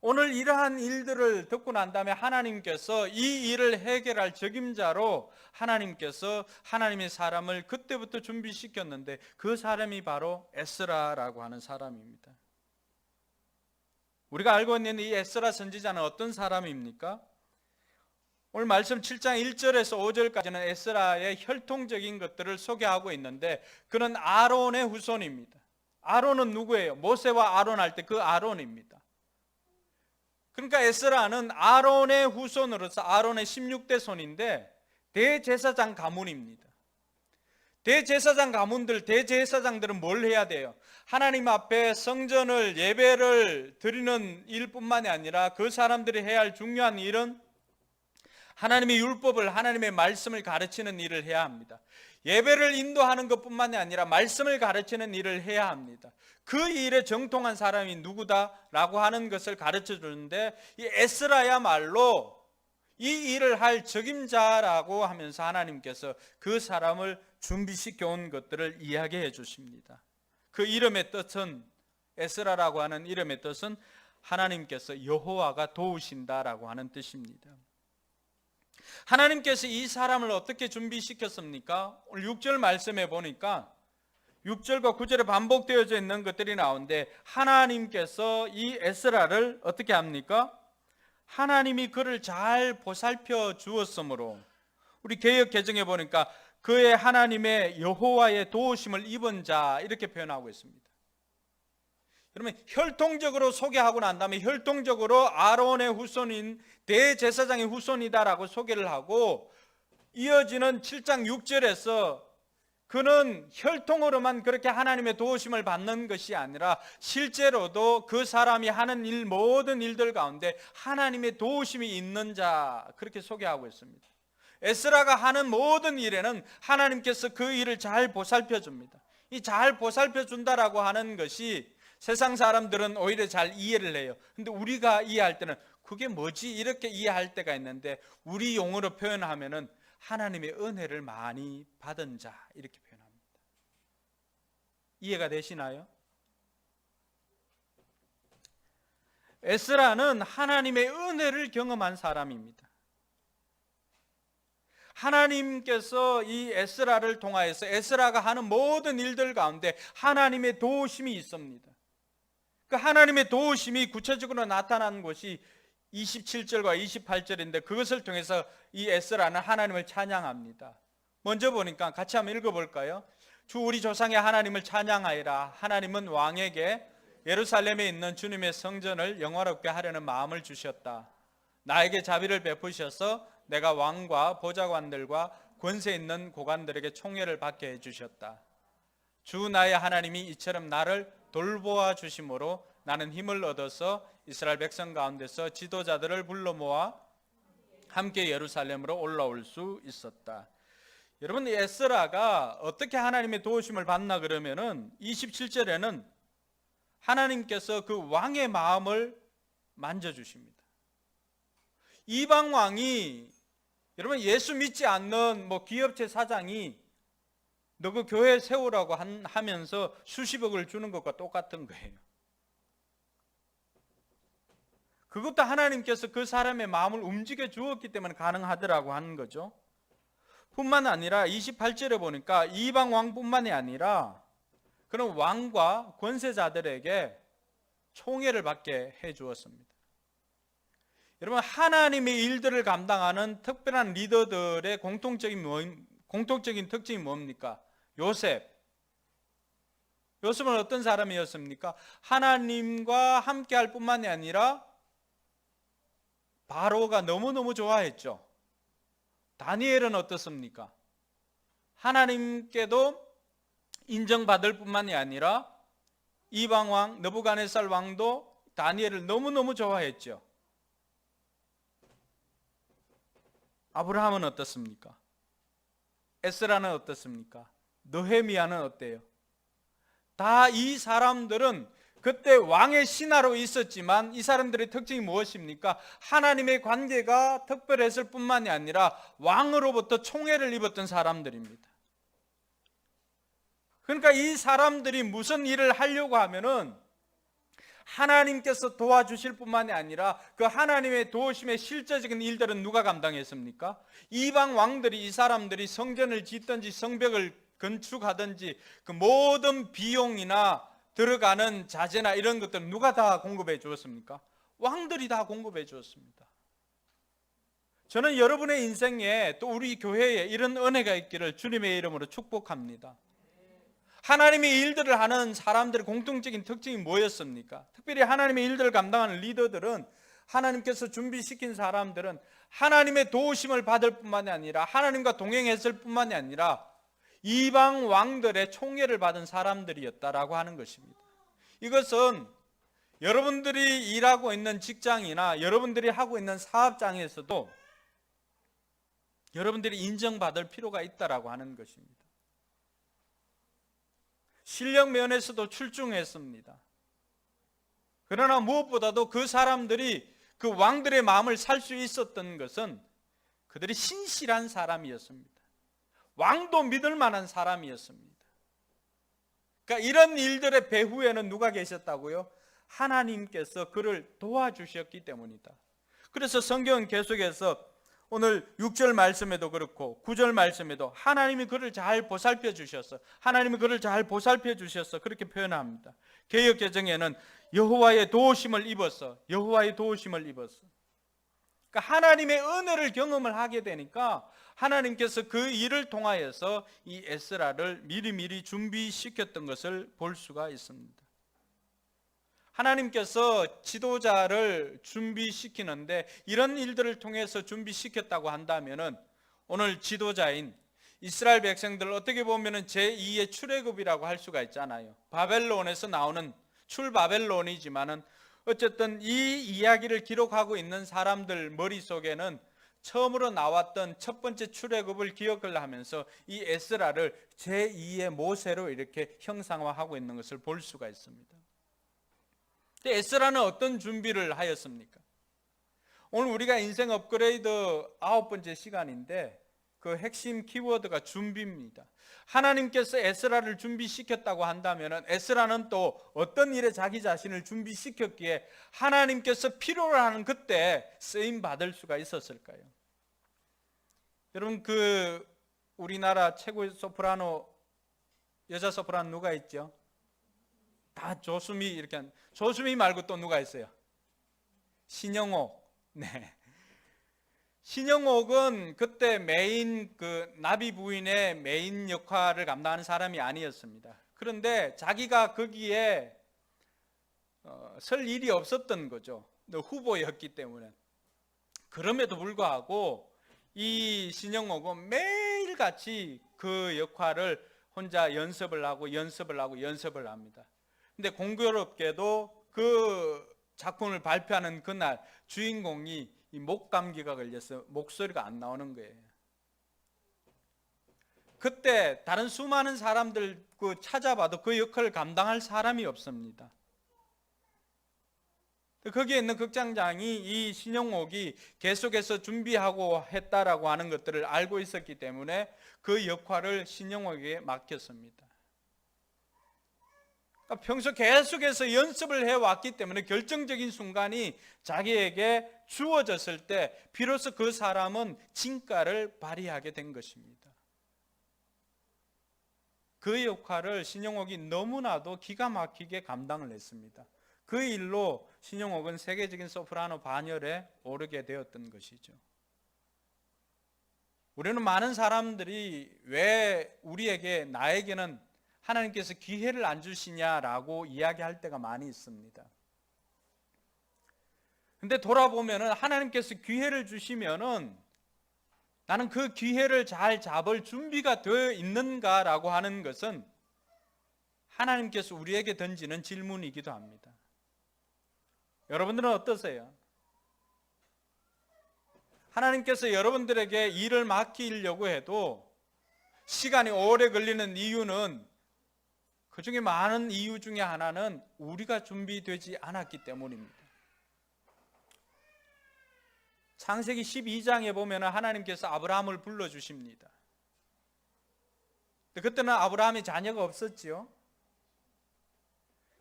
오늘 이러한 일들을 듣고 난 다음에 하나님께서 이 일을 해결할 적임자로 하나님께서 하나님의 사람을 그때부터 준비시켰는데 그 사람이 바로 에스라라고 하는 사람입니다. 우리가 알고 있는 이 에스라 선지자는 어떤 사람입니까? 오늘 말씀 7장 1절에서 5절까지는 에스라의 혈통적인 것들을 소개하고 있는데 그는 아론의 후손입니다. 아론은 누구예요? 모세와 아론 할 때 그 아론입니다. 그러니까 에스라는 아론의 후손으로서 아론의 16대 손인데 대제사장 가문입니다. 대제사장 가문들, 대제사장들은 뭘 해야 돼요? 하나님 앞에 성전을 예배를 드리는 일뿐만이 아니라 그 사람들이 해야 할 중요한 일은 하나님의 율법을, 하나님의 말씀을 가르치는 일을 해야 합니다. 예배를 인도하는 것뿐만이 아니라 말씀을 가르치는 일을 해야 합니다. 그 일에 정통한 사람이 누구다라고 하는 것을 가르쳐 주는데 이 에스라야말로 이 일을 할 적임자라고 하면서 하나님께서 그 사람을 준비시켜 온 것들을 이야기해 주십니다. 그 이름의 뜻은, 에스라라고 하는 이름의 뜻은 하나님께서 여호와가 도우신다라고 하는 뜻입니다. 하나님께서 이 사람을 어떻게 준비시켰습니까? 오늘 6절 말씀에 보니까 6절과 9절에 반복되어져 있는 것들이 나오는데 하나님께서 이 에스라를 어떻게 합니까? 하나님이 그를 잘 보살펴 주었으므로, 우리 개역 개정에 보니까 그의 하나님의 여호와의 도우심을 입은 자 이렇게 표현하고 있습니다. 그러면 혈통적으로 소개하고 난 다음에 혈통적으로 아론의 후손인 대제사장의 후손이다라고 소개를 하고 이어지는 7장 6절에서 그는 혈통으로만 그렇게 하나님의 도우심을 받는 것이 아니라 실제로도 그 사람이 하는 일, 모든 일들 가운데 하나님의 도우심이 있는 자, 그렇게 소개하고 있습니다. 에스라가 하는 모든 일에는 하나님께서 그 일을 잘 보살펴 줍니다. 이 잘 보살펴 준다라고 하는 것이 세상 사람들은 오히려 잘 이해를 해요. 근데 우리가 이해할 때는 그게 뭐지? 이렇게 이해할 때가 있는데, 우리 용어로 표현하면은 하나님의 은혜를 많이 받은 자, 이렇게 표현합니다. 이해가 되시나요? 에스라는 하나님의 은혜를 경험한 사람입니다. 하나님께서 이 에스라를 통하여서 에스라가 하는 모든 일들 가운데 하나님의 도우심이 있습니다. 그 하나님의 도우심이 구체적으로 나타난 것이 27절과 28절인데, 그것을 통해서 이 에스라는 하나님을 찬양합니다. 먼저 보니까 같이 한번 읽어볼까요? 주 우리 조상의 하나님을 찬양하리라. 하나님은 왕에게 예루살렘에 있는 주님의 성전을 영화롭게 하려는 마음을 주셨다. 나에게 자비를 베푸셔서 내가 왕과 보좌관들과 권세 있는 고관들에게 총애를 받게 해주셨다. 주 나의 하나님이 이처럼 나를 돌보아 주심으로 나는 힘을 얻어서 이스라엘 백성 가운데서 지도자들을 불러 모아 함께 예루살렘으로 올라올 수 있었다. 여러분, 에스라가 어떻게 하나님의 도우심을 받나 그러면은 27절에는 하나님께서 그 왕의 마음을 만져주십니다. 이방 왕이, 여러분, 예수 믿지 않는 기업체 사장이 너 그 교회 세우라고 하면서 수십억을 주는 것과 똑같은 거예요. 그것도 하나님께서 그 사람의 마음을 움직여 주었기 때문에 가능하더라고 하는 거죠. 뿐만 아니라 28절에 보니까 이방 왕뿐만이 아니라 그런 왕과 권세자들에게 총애를 받게 해 주었습니다. 여러분, 하나님의 일들을 감당하는 특별한 리더들의 공통적인 특징이 뭡니까? 요셉은 어떤 사람이었습니까? 하나님과 함께할 뿐만이 아니라 바로가 너무너무 좋아했죠. 다니엘은 어떻습니까? 하나님께도 인정받을 뿐만이 아니라 이방 왕 느부갓네살 왕도 다니엘을 너무너무 좋아했죠. 아브라함은 어떻습니까? 에스라는 어떻습니까? 느헤미야는 어때요? 다 이 사람들은 그때 왕의 신하로 있었지만 이 사람들의 특징이 무엇입니까? 하나님의 관계가 특별했을 뿐만이 아니라 왕으로부터 총애를 입었던 사람들입니다. 그러니까 이 사람들이 무슨 일을 하려고 하면은 하나님께서 도와주실 뿐만이 아니라 그 하나님의 도우심의 실제적인 일들은 누가 감당했습니까? 이방 왕들이, 이 사람들이 성전을 짓든지 성벽을 건축하든지 그 모든 비용이나 들어가는 자재나 이런 것들은 누가 다 공급해 주었습니까? 왕들이 다 공급해 주었습니다. 저는 여러분의 인생에 또 우리 교회에 이런 은혜가 있기를 주님의 이름으로 축복합니다. 하나님의 일들을 하는 사람들의 공통적인 특징이 뭐였습니까? 특별히 하나님의 일들을 감당하는 리더들은, 하나님께서 준비시킨 사람들은 하나님의 도우심을 받을 뿐만이 아니라 하나님과 동행했을 뿐만이 아니라 이방 왕들의 총애를 받은 사람들이었다라고 하는 것입니다. 이것은 여러분들이 일하고 있는 직장이나 여러분들이 하고 있는 사업장에서도 여러분들이 인정받을 필요가 있다라고 하는 것입니다. 실력 면에서도 출중했습니다. 그러나 무엇보다도 그 사람들이 그 왕들의 마음을 살 수 있었던 것은 그들이 신실한 사람이었습니다. 왕도 믿을 만한 사람이었습니다. 그러니까 이런 일들의 배후에는 누가 계셨다고요? 하나님께서 그를 도와주셨기 때문이다. 그래서 성경은 계속해서 오늘 6절 말씀에도 그렇고 9절 말씀에도 하나님이 그를 잘 보살펴 주셔서, 하나님이 그를 잘 보살펴 주셔서 그렇게 표현합니다. 개역개정에는 여호와의 도우심을 입어서, 여호와의 도우심을 입어서. 그러니까 하나님의 은혜를 경험을 하게 되니까 하나님께서 그 일을 통하여서 이 에스라를 미리미리 준비시켰던 것을 볼 수가 있습니다. 하나님께서 지도자를 준비시키는데 이런 일들을 통해서 준비시켰다고 한다면은 오늘 지도자인 이스라엘 백성들 어떻게 보면은 제2의 출애굽이라고 할 수가 있잖아요. 바벨론에서 나오는 출바벨론이지만은 어쨌든 이 이야기를 기록하고 있는 사람들 머릿속에는 처음으로 나왔던 첫 번째 출애굽을 기억을 하면서 이 에스라를 제2의 모세로 이렇게 형상화하고 있는 것을 볼 수가 있습니다. 근데 에스라는 어떤 준비를 하였습니까? 오늘 우리가 인생 업그레이드 9번째 시간인데 그 핵심 키워드가 준비입니다. 하나님께서 에스라를 준비시켰다고 한다면 에스라는 또 어떤 일에 자기 자신을 준비시켰기에 하나님께서 필요로 하는 그때 쓰임 받을 수가 있었을까요? 여러분, 그 우리나라 최고의 소프라노, 여자 소프라노 누가 있죠? 다 조수미 이렇게 한, 조수미 말고 또 누가 있어요? 신영옥. 네. 신영옥은 그때 메인 그 나비 부인의 메인 역할을 감당하는 사람이 아니었습니다. 그런데 자기가 거기에 설 일이 없었던 거죠. 후보였기 때문에. 그럼에도 불구하고 이 신영옥은 매일같이 그 역할을 혼자 연습을 하고 합니다. 근데 공교롭게도 그 작품을 발표하는 그날 주인공이 이 목감기가 걸려서 목소리가 안 나오는 거예요. 그때 다른 수많은 사람들 그 찾아봐도 그 역할을 감당할 사람이 없습니다. 거기에 있는 극장장이 이 신영옥이 계속해서 준비하고 했다라고 하는 것들을 알고 있었기 때문에 그 역할을 신영옥에게 맡겼습니다. 평소 계속해서 연습을 해왔기 때문에 결정적인 순간이 자기에게 주어졌을 때 비로소 그 사람은 진가를 발휘하게 된 것입니다. 그 역할을 신영옥이 너무나도 기가 막히게 감당을 했습니다. 그 일로 신영옥은 세계적인 소프라노 반열에 오르게 되었던 것이죠. 우리는 많은 사람들이 왜 나에게는 하나님께서 기회를 안 주시냐라고 이야기할 때가 많이 있습니다. 근데 돌아보면은 하나님께서 기회를 주시면은 나는 그 기회를 잘 잡을 준비가 되어 있는가라고 하는 것은 하나님께서 우리에게 던지는 질문이기도 합니다. 여러분들은 어떠세요? 하나님께서 여러분들에게 일을 맡기려고 해도 시간이 오래 걸리는 이유는 그 중에 많은 이유 중에 하나는 우리가 준비되지 않았기 때문입니다. 창세기 12장에 보면 하나님께서 아브라함을 불러주십니다. 그때는 아브라함이 자녀가 없었지요.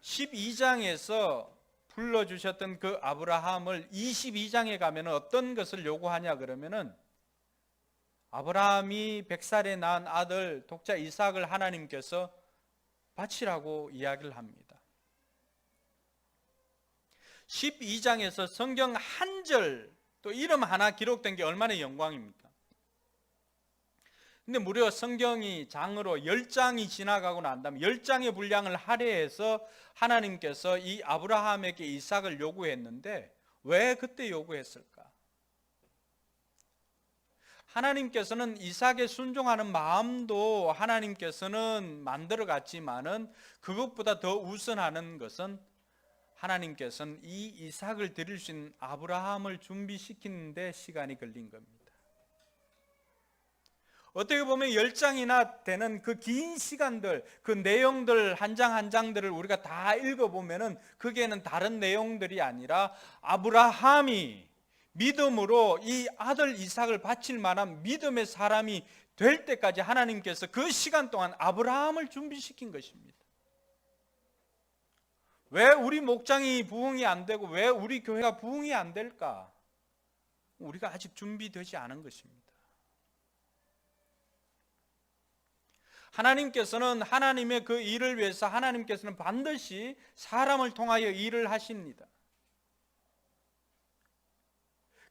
12장에서 불러주셨던 그 아브라함을 22장에 가면 어떤 것을 요구하냐 그러면은 아브라함이 100살에 낳은 아들 독자 이삭을 하나님께서 바치라고 이야기를 합니다. 12장에서 성경 한 절 또 이름 하나 기록된 게 얼마나 영광입니까? 근데 무려 성경이 장으로 10장이 지나가고 난 다음에 10장의 분량을 할애해서 하나님께서 이 아브라함에게 이삭을 요구했는데 왜 그때 요구했을까? 하나님께서는 이삭에 순종하는 마음도 하나님께서는 만들어 갔지만은 그것보다 더 우선하는 것은 하나님께서는 이 이삭을 드릴 수 있는 아브라함을 준비시키는 데 시간이 걸린 겁니다. 어떻게 보면 10장이나 되는 그 긴 시간들, 그 내용들 한 장 한 장들을 우리가 다 읽어보면은 거기에는 다른 내용들이 아니라 아브라함이 믿음으로 이 아들 이삭을 바칠 만한 믿음의 사람이 될 때까지 하나님께서 그 시간 동안 아브라함을 준비시킨 것입니다. 왜 우리 목장이 부흥이 안 되고 왜 우리 교회가 부흥이 안 될까? 우리가 아직 준비되지 않은 것입니다. 하나님께서는 하나님의 그 일을 위해서 하나님께서는 반드시 사람을 통하여 일을 하십니다.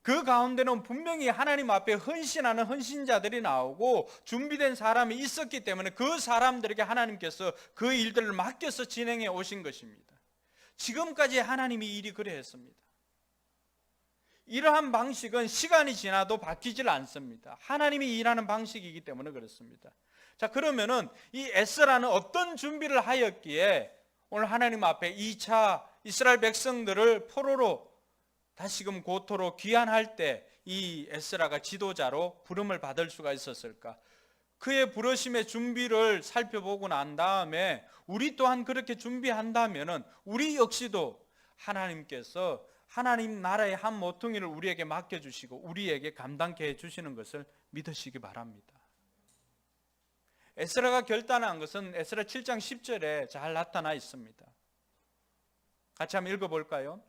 그 가운데는 분명히 하나님 앞에 헌신하는 헌신자들이 나오고 준비된 사람이 있었기 때문에 그 사람들에게 하나님께서 그 일들을 맡겨서 진행해 오신 것입니다. 지금까지 하나님이 일이 그래 했습니다. 이러한 방식은 시간이 지나도 바뀌질 않습니다. 하나님이 일하는 방식이기 때문에 그렇습니다. 자, 그러면은 이 에스라는 어떤 준비를 하였기에 오늘 하나님 앞에 2차 이스라엘 백성들을 포로로 다시금 고토로 귀환할 때 이 에스라가 지도자로 부름을 받을 수가 있었을까? 그의 부르심의 준비를 살펴보고 난 다음에 우리 또한 그렇게 준비한다면은 우리 역시도 하나님께서 하나님 나라의 한 모퉁이를 우리에게 맡겨주시고 우리에게 감당케 해주시는 것을 믿으시기 바랍니다. 에스라가 결단한 것은 에스라 7장 10절에 잘 나타나 있습니다. 같이 한번 읽어볼까요?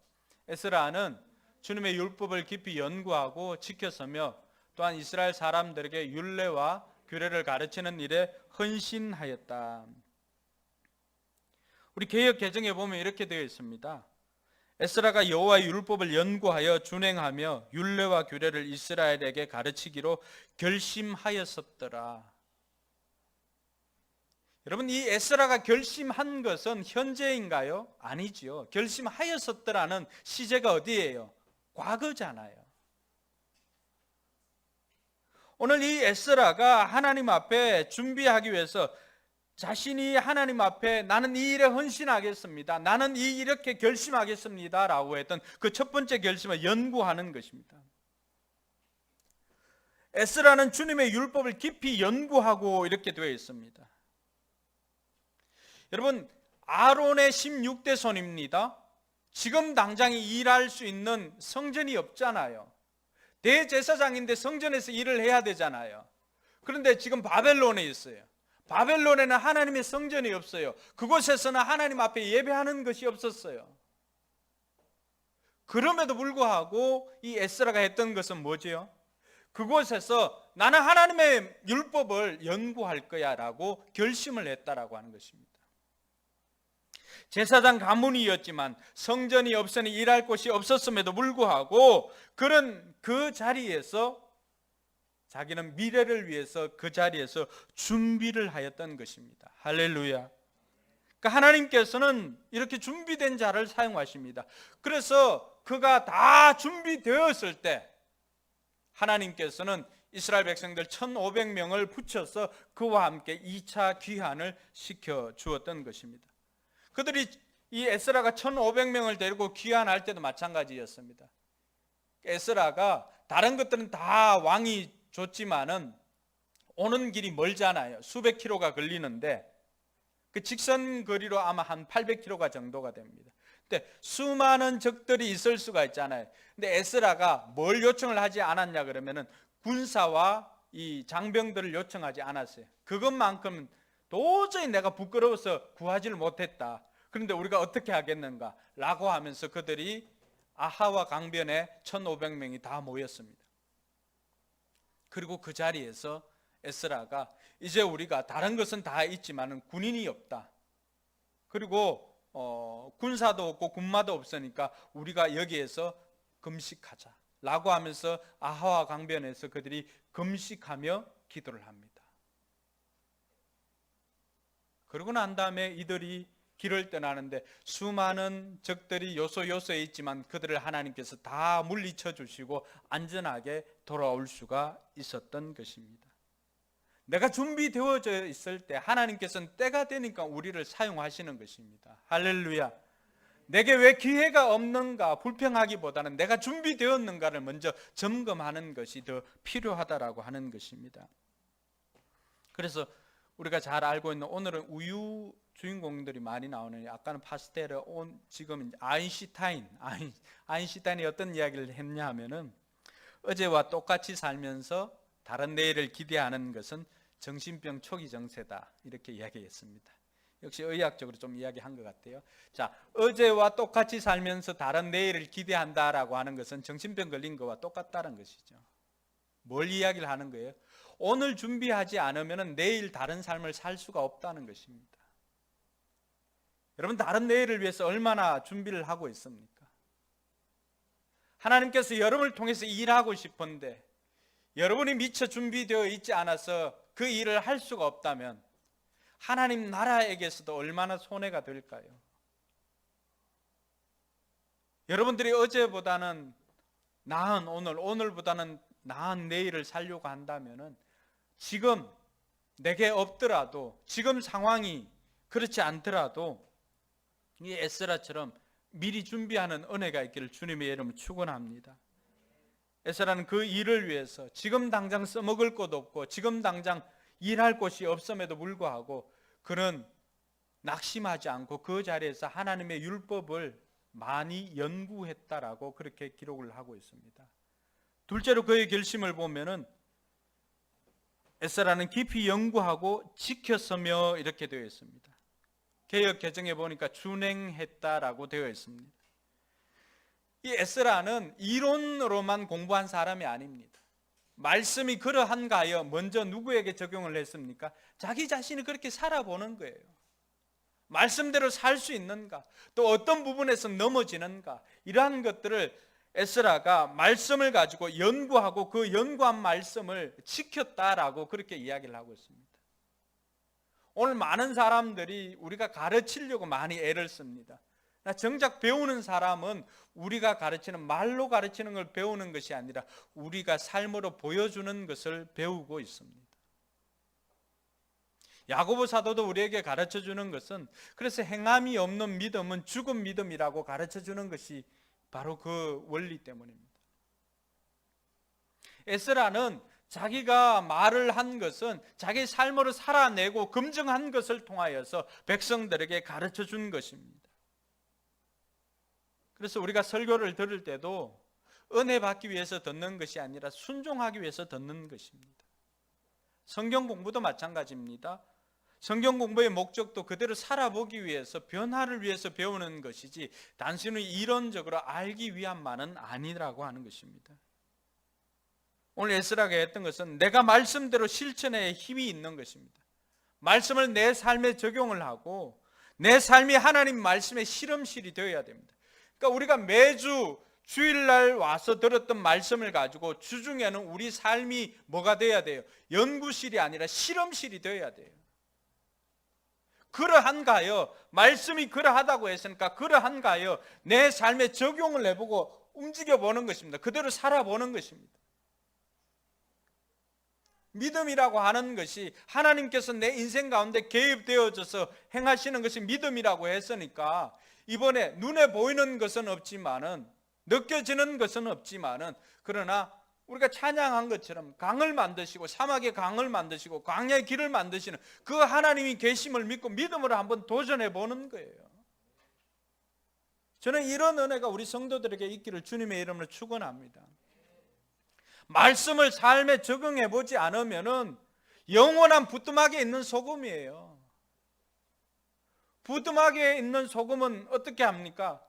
에스라는 주님의 율법을 깊이 연구하고 지켰으며 또한 이스라엘 사람들에게 율례와 규례를 가르치는 일에 헌신하였다. 우리 개역 개정에 보면 이렇게 되어 있습니다. 에스라가 여호와의 율법을 연구하여 준행하며 율례와 규례를 이스라엘에게 가르치기로 결심하였었더라. 여러분, 이 에스라가 결심한 것은 현재인가요? 아니지요. 결심하였었더라는 시제가 어디예요? 과거잖아요. 오늘 이 에스라가 하나님 앞에 준비하기 위해서 자신이 하나님 앞에 나는 이 일에 헌신하겠습니다, 나는 이렇게 결심하겠습니다 라고 했던 그 첫 번째 결심을 연구하는 것입니다. 에스라는 주님의 율법을 깊이 연구하고 이렇게 되어 있습니다. 여러분, 아론의 16대 손입니다. 지금 당장 일할 수 있는 성전이 없잖아요. 대제사장인데 성전에서 일을 해야 되잖아요. 그런데 지금 바벨론에 있어요. 바벨론에는 하나님의 성전이 없어요. 그곳에서는 하나님 앞에 예배하는 것이 없었어요. 그럼에도 불구하고 이 에스라가 했던 것은 뭐지요? 그곳에서 나는 하나님의 율법을 연구할 거야 라고 결심을 했다라고 하는 것입니다. 제사장 가문이었지만 성전이 없으니 일할 곳이 없었음에도 불구하고 그런 그 자리에서 자기는 미래를 위해서 그 자리에서 준비를 하였던 것입니다. 할렐루야. 그러니까 하나님께서는 이렇게 준비된 자를 사용하십니다. 그래서 그가 다 준비되었을 때 하나님께서는 이스라엘 백성들 1500명을 붙여서 그와 함께 2차 귀환을 시켜 주었던 것입니다. 그들이 이 에스라가 1500명을 데리고 귀환할 때도 마찬가지였습니다. 에스라가 다른 것들은 다 왕이 줬지만은 오는 길이 멀잖아요. 수백 킬로가 걸리는데 그 직선 거리로 아마 한 800킬로가 정도가 됩니다. 근데 수많은 적들이 있을 수가 있잖아요. 근데 에스라가 뭘 요청을 하지 않았냐 그러면은 군사와 이 장병들을 요청하지 않았어요. 그것만큼 도저히 내가 부끄러워서 구하지를 못했다. 그런데 우리가 어떻게 하겠는가? 라고 하면서 그들이 아하와 강변에 1500명이 다 모였습니다. 그리고 그 자리에서 에스라가 이제 우리가 다른 것은 다 있지만 군인이 없다. 그리고 군사도 없고 군마도 없으니까 우리가 여기에서 금식하자 라고 하면서 아하와 강변에서 그들이 금식하며 기도를 합니다. 그러고 난 다음에 이들이 길을 떠나는데 수많은 적들이 요소요소에 있지만 그들을 하나님께서 다 물리쳐 주시고 안전하게 돌아올 수가 있었던 것입니다. 내가 준비되어져 있을 때 하나님께서는 때가 되니까 우리를 사용하시는 것입니다. 할렐루야. 내게 왜 기회가 없는가 불평하기보다는 내가 준비되었는가를 먼저 점검하는 것이 더 필요하다라고 하는 것입니다. 그래서 우리가 잘 알고 있는 오늘은 우유 주인공들이 많이 나오는, 아까는 파스텔을 지금 아인슈타인이 어떤 이야기를 했냐 하면은 어제와 똑같이 살면서 다른 내일을 기대하는 것은 정신병 초기 증세다 이렇게 이야기했습니다. 역시 의학적으로 좀 이야기한 것 같아요. 자, 어제와 똑같이 살면서 다른 내일을 기대한다라고 하는 것은 정신병 걸린 것과 똑같다는 것이죠. 뭘 이야기를 하는 거예요? 오늘 준비하지 않으면 내일 다른 삶을 살 수가 없다는 것입니다. 여러분, 다른 내일을 위해서 얼마나 준비를 하고 있습니까? 하나님께서 여러분을 통해서 일하고 싶은데 여러분이 미처 준비되어 있지 않아서 그 일을 할 수가 없다면 하나님 나라에게서도 얼마나 손해가 될까요? 여러분들이 어제보다는 나은 오늘, 오늘보다는 나은 내일을 살려고 한다면은 지금 내게 없더라도, 지금 상황이 그렇지 않더라도 이 에스라처럼 미리 준비하는 은혜가 있기를 주님의 이름으로 축원합니다. 에스라는 그 일을 위해서 지금 당장 써먹을 곳 없고 지금 당장 일할 곳이 없음에도 불구하고 그는 낙심하지 않고 그 자리에서 하나님의 율법을 많이 연구했다라고 그렇게 기록을 하고 있습니다. 둘째로 그의 결심을 보면은 에스라는 깊이 연구하고 지켰으며 이렇게 되어 있습니다. 개역 개정에 보니까 준행했다라고 되어 있습니다. 이 에스라는 이론으로만 공부한 사람이 아닙니다. 말씀이 그러한가 하여 먼저 누구에게 적용을 했습니까? 자기 자신이 그렇게 살아보는 거예요. 말씀대로 살 수 있는가, 또 어떤 부분에서 넘어지는가, 이러한 것들을 에스라가 말씀을 가지고 연구하고 그 연구한 말씀을 지켰다라고 그렇게 이야기를 하고 있습니다. 오늘 많은 사람들이 우리가 가르치려고 많이 애를 씁니다. 정작 배우는 사람은 우리가 가르치는, 말로 가르치는 걸 배우는 것이 아니라 우리가 삶으로 보여주는 것을 배우고 있습니다. 야고보 사도도 우리에게 가르쳐 주는 것은, 그래서 행함이 없는 믿음은 죽은 믿음이라고 가르쳐 주는 것이 바로 그 원리 때문입니다. 에스라는 자기가 말을 한 것은 자기 삶으로 살아내고 검증한 것을 통하여서 백성들에게 가르쳐 준 것입니다. 그래서 우리가 설교를 들을 때도 은혜 받기 위해서 듣는 것이 아니라 순종하기 위해서 듣는 것입니다. 성경 공부도 마찬가지입니다. 성경 공부의 목적도 그대로 살아보기 위해서, 변화를 위해서 배우는 것이지 단순히 이론적으로 알기 위함만은 아니라고 하는 것입니다. 오늘 에스라가 했던 것은 내가 말씀대로 실천에 힘이 있는 것입니다. 말씀을 내 삶에 적용을 하고 내 삶이 하나님 말씀의 실험실이 되어야 됩니다. 그러니까 우리가 매주 주일날 와서 들었던 말씀을 가지고 주중에는 우리 삶이 뭐가 되어야 돼요? 연구실이 아니라 실험실이 되어야 돼요. 그러한가 하여, 말씀이 그러하다고 했으니까 그러한가 하여 내 삶에 적용을 해보고 움직여보는 것입니다. 그대로 살아보는 것입니다. 믿음이라고 하는 것이 하나님께서 내 인생 가운데 개입되어져서 행하시는 것이 믿음이라고 했으니까 이번에 눈에 보이는 것은 없지만은, 느껴지는 것은 없지만은, 그러나 우리가 찬양한 것처럼 강을 만드시고 사막에 강을 만드시고 광야의 길을 만드시는 그 하나님이 계심을 믿고 믿음으로 한번 도전해 보는 거예요. 저는 이런 은혜가 우리 성도들에게 있기를 주님의 이름으로 축원합니다. 말씀을 삶에 적용해 보지 않으면은 영원한 부뚜막에 있는 소금이에요. 부뚜막에 있는 소금은 어떻게 합니까?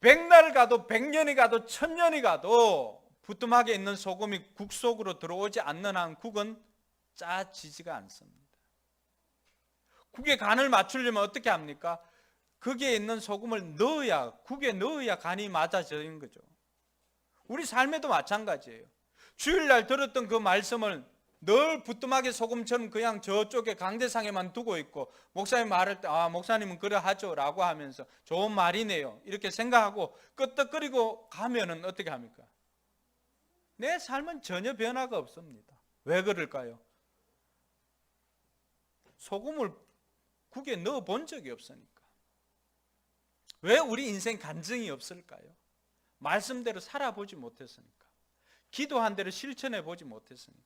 100날 가도 100년이 가도 1000년이 가도 부뚜막에 있는 소금이 국 속으로 들어오지 않는 한 국은 짜지지가 않습니다. 국에 간을 맞추려면 어떻게 합니까? 거기에 있는 소금을 넣어야, 국에 넣어야 간이 맞아지는 거죠. 우리 삶에도 마찬가지예요. 주일날 들었던 그 말씀을 늘 부뚜막에 소금처럼 그냥 저쪽에 강대상에만 두고 있고, 목사님 말할 때 목사님은 그래 하죠 라고 하면서 좋은 말이네요 이렇게 생각하고 끄떡거리고 가면은 어떻게 합니까? 내 삶은 전혀 변화가 없습니다. 왜 그럴까요? 소금을 국에 넣어 본 적이 없으니까. 왜 우리 인생 간증이 없을까요? 말씀대로 살아보지 못했으니까. 기도한 대로 실천해 보지 못했으니까.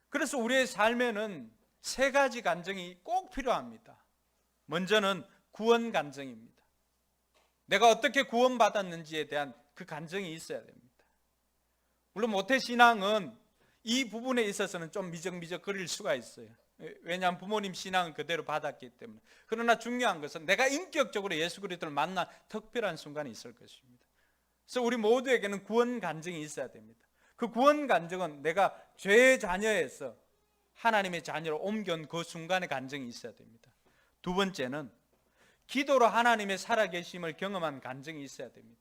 그래서 우리의 삶에는 세 가지 간증이 꼭 필요합니다. 먼저는 구원 간증입니다. 내가 어떻게 구원받았는지에 대한 그 간증이 있어야 됩니다. 물론 모태신앙은 이 부분에 있어서는 좀 미적미적거릴 수가 있어요. 왜냐하면 부모님 신앙은 그대로 받았기 때문에. 그러나 중요한 것은 내가 인격적으로 예수 그리스도를 만난 특별한 순간이 있을 것입니다. 그래서 우리 모두에게는 구원 간증이 있어야 됩니다. 그 구원 간증은 내가 죄의 자녀에서 하나님의 자녀로 옮겨온 그 순간의 간증이 있어야 됩니다. 두 번째는 기도로 하나님의 살아계심을 경험한 간증이 있어야 됩니다.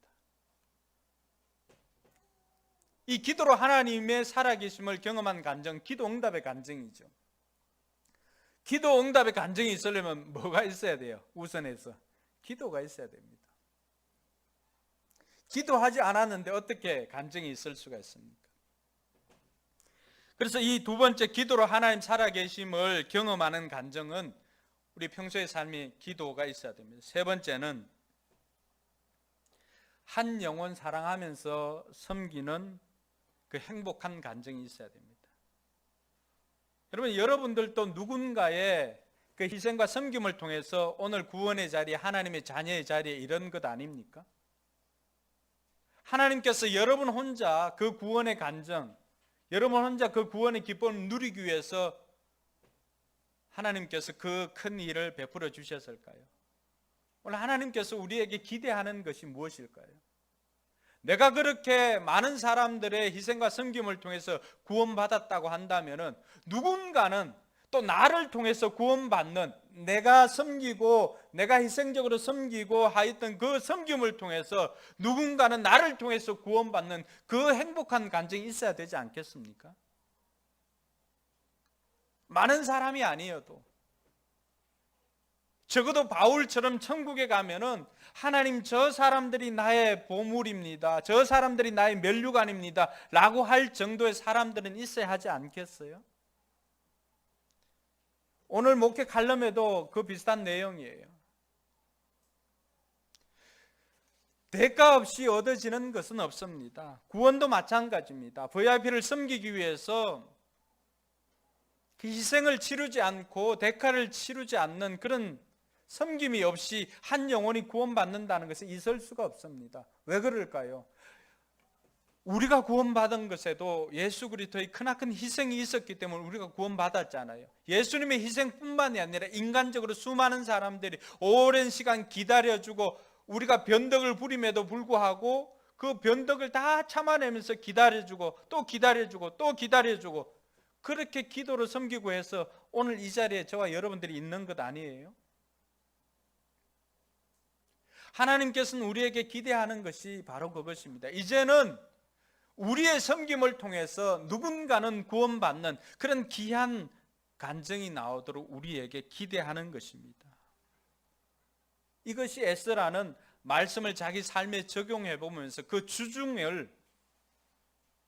이 기도로 하나님의 살아계심을 경험한 간증, 기도 응답의 간증이죠. 기도 응답의 간증이 있으려면 뭐가 있어야 돼요? 우선해서 기도가 있어야 됩니다. 기도하지 않았는데 어떻게 간증이 있을 수가 있습니까? 그래서 이 두 번째 기도로 하나님 살아계심을 경험하는 간증은 우리 평소의 삶이 기도가 있어야 됩니다. 세 번째는 한 영혼 사랑하면서 섬기는 그 행복한 간증이 있어야 됩니다. 여러분, 여러분들도 누군가의 그 희생과 섬김을 통해서 오늘 구원의 자리에, 하나님의 자녀의 자리에 이런 것 아닙니까? 하나님께서 여러분 혼자 그 구원의 간증, 여러분 혼자 그 구원의 기쁨을 누리기 위해서 하나님께서 그 큰 일을 베풀어 주셨을까요? 오늘 하나님께서 우리에게 기대하는 것이 무엇일까요? 내가 그렇게 많은 사람들의 희생과 섬김을 통해서 구원받았다고 한다면 누군가는 또 나를 통해서 구원받는, 내가 섬기고 내가 희생적으로 섬기고 하였던 그 섬김을 통해서 누군가는 나를 통해서 구원받는 그 행복한 간증이 있어야 되지 않겠습니까? 많은 사람이 아니어도 적어도 바울처럼 천국에 가면은 하나님, 저 사람들이 나의 보물입니다, 저 사람들이 나의 면류관입니다 라고 할 정도의 사람들은 있어야 하지 않겠어요? 오늘 목회 칼럼에도 그 비슷한 내용이에요. 대가 없이 얻어지는 것은 없습니다. 구원도 마찬가지입니다. VIP를 섬기기 위해서 그 희생을 치르지 않고 대가를 치르지 않는 그런 섬김이 없이 한 영혼이 구원받는다는 것은 있을 수가 없습니다. 왜 그럴까요? 우리가 구원받은 것에도 예수 그리스도의 크나큰 희생이 있었기 때문에 우리가 구원받았잖아요. 예수님의 희생뿐만이 아니라 인간적으로 수많은 사람들이 오랜 시간 기다려주고 우리가 변덕을 부림에도 불구하고 그 변덕을 다 참아내면서 기다려주고 또 기다려주고 또 기다려주고 그렇게 기도로 섬기고 해서 오늘 이 자리에 저와 여러분들이 있는 것 아니에요? 하나님께서는 우리에게 기대하는 것이 바로 그것입니다. 이제는 우리의 섬김을 통해서 누군가는 구원받는 그런 귀한 간증이 나오도록 우리에게 기대하는 것입니다. 이것이 에스라는 말씀을 자기 삶에 적용해 보면서 그 주중을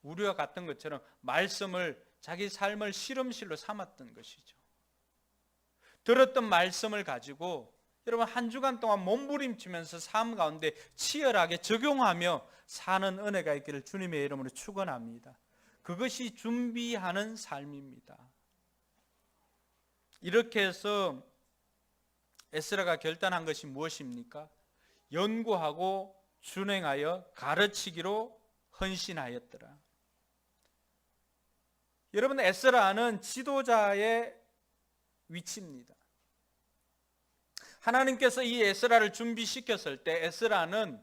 우리와 같은 것처럼 말씀을 자기 삶을 실험실로 삼았던 것이죠. 들었던 말씀을 가지고 여러분 한 주간 동안 몸부림치면서 삶 가운데 치열하게 적용하며 사는 은혜가 있기를 주님의 이름으로 축원합니다. 그것이 준비하는 삶입니다. 이렇게 해서 에스라가 결단한 것이 무엇입니까? 연구하고 준행하여 가르치기로 헌신하였더라. 여러분, 에스라는 지도자의 위치입니다. 하나님께서 이 에스라를 준비시켰을 때 에스라는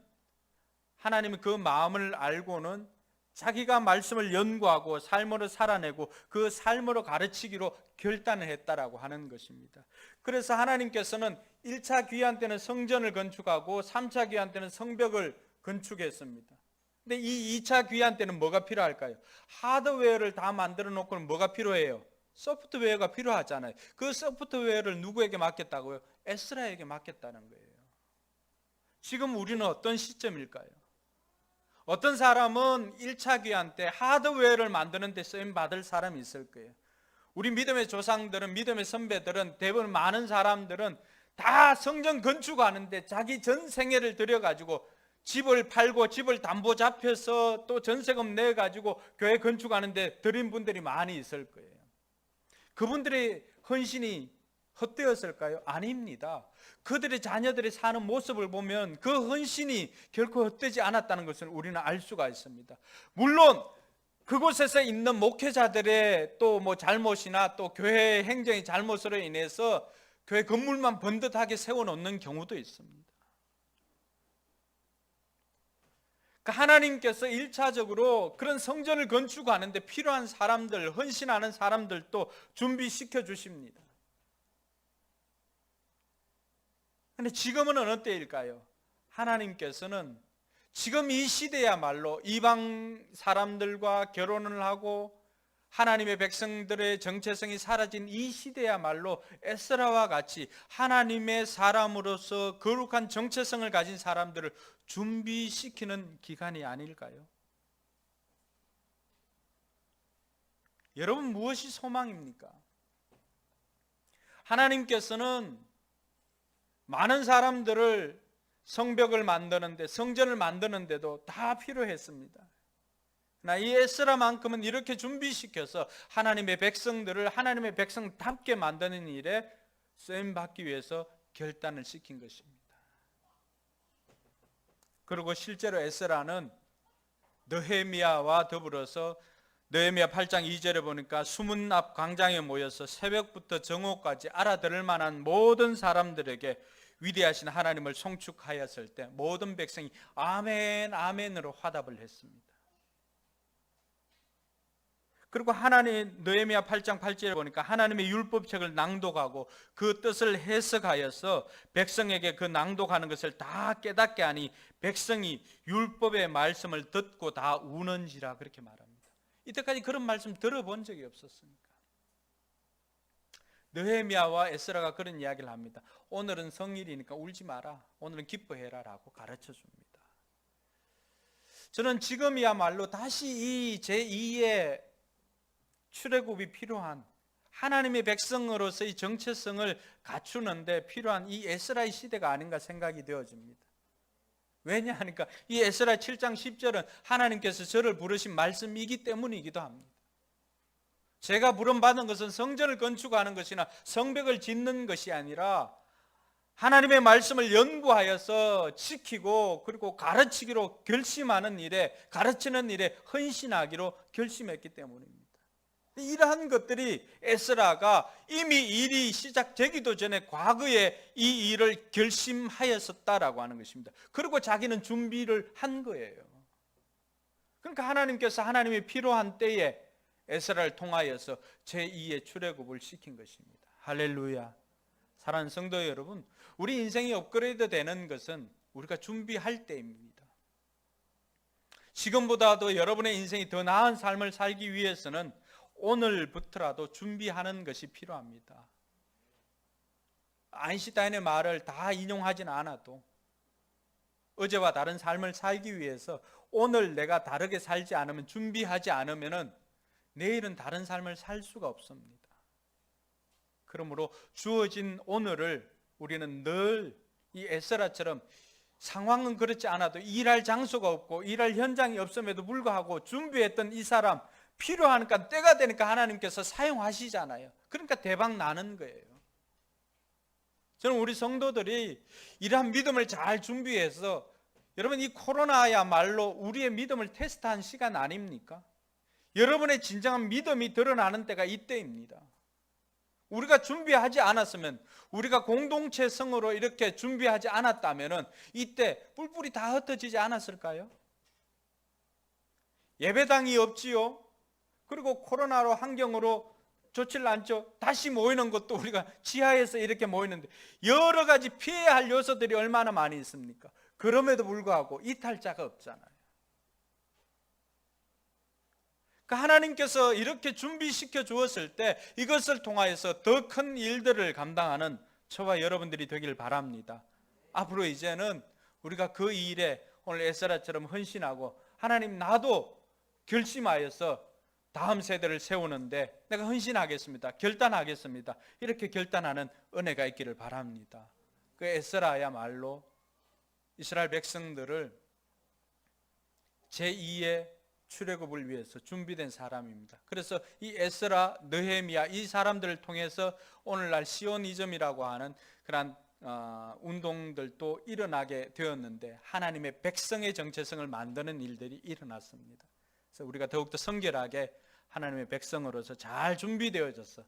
하나님의 그 마음을 알고는 자기가 말씀을 연구하고 삶으로 살아내고 그 삶으로 가르치기로 결단을 했다라고 하는 것입니다. 그래서 하나님께서는 1차 귀환 때는 성전을 건축하고 3차 귀환 때는 성벽을 건축했습니다. 근데 이 2차 귀환 때는 뭐가 필요할까요? 하드웨어를 다 만들어 놓고는 뭐가 필요해요? 소프트웨어가 필요하잖아요. 그 소프트웨어를 누구에게 맡겼다고요? 에스라에게 맡겼다는 거예요. 지금 우리는 어떤 시점일까요? 어떤 사람은 1차 귀환 때 하드웨어를 만드는 데 쓰임 받을 사람이 있을 거예요. 우리 믿음의 조상들은, 믿음의 선배들은, 대부분 많은 사람들은 다 성전 건축하는데 자기 전 생애를 들여가지고 집을 팔고 집을 담보 잡혀서 또 전세금 내가지고 교회 건축하는데 들인 분들이 많이 있을 거예요. 그분들의 헌신이 헛되었을까요? 아닙니다. 그들의 자녀들이 사는 모습을 보면 그 헌신이 결코 헛되지 않았다는 것을 우리는 알 수가 있습니다. 물론 그곳에서 있는 목회자들의 또 뭐 잘못이나 또 교회 행정의 잘못으로 인해서 교회 건물만 번듯하게 세워놓는 경우도 있습니다. 그러니까 하나님께서 1차적으로 그런 성전을 건축하는데 필요한 사람들, 헌신하는 사람들도 준비시켜 주십니다. 그런데 지금은 어느 때일까요? 하나님께서는 지금 이 시대야말로 이방 사람들과 결혼을 하고 하나님의 백성들의 정체성이 사라진 이 시대야말로 에스라와 같이 하나님의 사람으로서 거룩한 정체성을 가진 사람들을 준비시키는 기간이 아닐까요? 여러분, 무엇이 소망입니까? 하나님께서는 많은 사람들을 성벽을 만드는데, 성전을 만드는데도 다 필요했습니다. 이 에스라만큼은 이렇게 준비시켜서 하나님의 백성들을 하나님의 백성답게 만드는 일에 쓰임받기 위해서 결단을 시킨 것입니다. 그리고 실제로 에스라는 느헤미야와 더불어서 느헤미야 8장 2절에 보니까 수문 앞 광장에 모여서 새벽부터 정오까지 알아들을 만한 모든 사람들에게 위대하신 하나님을 송축하였을 때 모든 백성이 아멘 아멘으로 화답을 했습니다. 그리고 하나님 느헤미야 8장 8절에 보니까 하나님의 율법책을 낭독하고 그 뜻을 해석하여서 백성에게 그 낭독하는 것을 다 깨닫게 하니 백성이 율법의 말씀을 듣고 다 우는지라 그렇게 말합니다. 이때까지 그런 말씀 들어본 적이 없었으니까. 느헤미야와 에스라가 그런 이야기를 합니다. 오늘은 성일이니까 울지 마라. 오늘은 기뻐해라 라고 가르쳐 줍니다. 저는 지금이야말로 다시 이 제2의 출애굽이 필요한 하나님의 백성으로서의 정체성을 갖추는데 필요한 이 에스라의 시대가 아닌가 생각이 되어집니다. 왜냐하니까 이 에스라 7장 10절은 하나님께서 저를 부르신 말씀이기 때문이기도 합니다. 제가 부름받은 것은 성전을 건축하는 것이나 성벽을 짓는 것이 아니라 하나님의 말씀을 연구하여서 지키고 그리고 가르치기로 결심하는 일에, 가르치는 일에 헌신하기로 결심했기 때문입니다. 이러한 것들이 에스라가 이미 일이 시작되기도 전에 과거에 이 일을 결심하였었다라고 하는 것입니다. 그리고 자기는 준비를 한 거예요. 그러니까 하나님께서 하나님이 필요한 때에 에스라를 통하여서 제2의 출애굽을 시킨 것입니다. 할렐루야. 사랑하는 성도 여러분, 우리 인생이 업그레이드 되는 것은 우리가 준비할 때입니다. 지금보다도 여러분의 인생이 더 나은 삶을 살기 위해서는 오늘부터라도 준비하는 것이 필요합니다. 아인슈타인의 말을 다 인용하진 않아도 어제와 다른 삶을 살기 위해서 오늘 내가 다르게 살지 않으면, 준비하지 않으면 내일은 다른 삶을 살 수가 없습니다. 그러므로 주어진 오늘을 우리는 늘 이 에스라처럼 상황은 그렇지 않아도 일할 장소가 없고 일할 현장이 없음에도 불구하고 준비했던 이 사람, 필요하니까 때가 되니까 하나님께서 사용하시잖아요. 그러니까 대박 나는 거예요. 저는 우리 성도들이 이러한 믿음을 잘 준비해서, 여러분 이 코로나야말로 우리의 믿음을 테스트한 시간 아닙니까? 여러분의 진정한 믿음이 드러나는 때가 이때입니다. 우리가 준비하지 않았으면, 우리가 공동체성으로 이렇게 준비하지 않았다면 이때 뿔뿔이 다 흩어지지 않았을까요? 예배당이 없지요. 그리고 코로나로 환경으로 좋지를 않죠. 다시 모이는 것도 우리가 지하에서 이렇게 모이는데 여러 가지 피해야 할 요소들이 얼마나 많이 있습니까? 그럼에도 불구하고 이탈자가 없잖아요. 그러니까 하나님께서 이렇게 준비시켜 주었을 때 이것을 통하여서 더 큰 일들을 감당하는 저와 여러분들이 되길 바랍니다. 앞으로 이제는 우리가 그 일에 오늘 에스라처럼 헌신하고, 하나님 나도 결심하여서 다음 세대를 세우는데 내가 헌신하겠습니다, 결단하겠습니다, 이렇게 결단하는 은혜가 있기를 바랍니다. 그 에스라야말로 이스라엘 백성들을 제2의 출애굽을 위해서 준비된 사람입니다. 그래서 이 에스라, 느헤미야 이 사람들을 통해서 오늘날 시오니즘이라고 하는 그런 운동들도 일어나게 되었는데 하나님의 백성의 정체성을 만드는 일들이 일어났습니다. 그래서 우리가 더욱더 성결하게 하나님의 백성으로서 잘 준비되어져서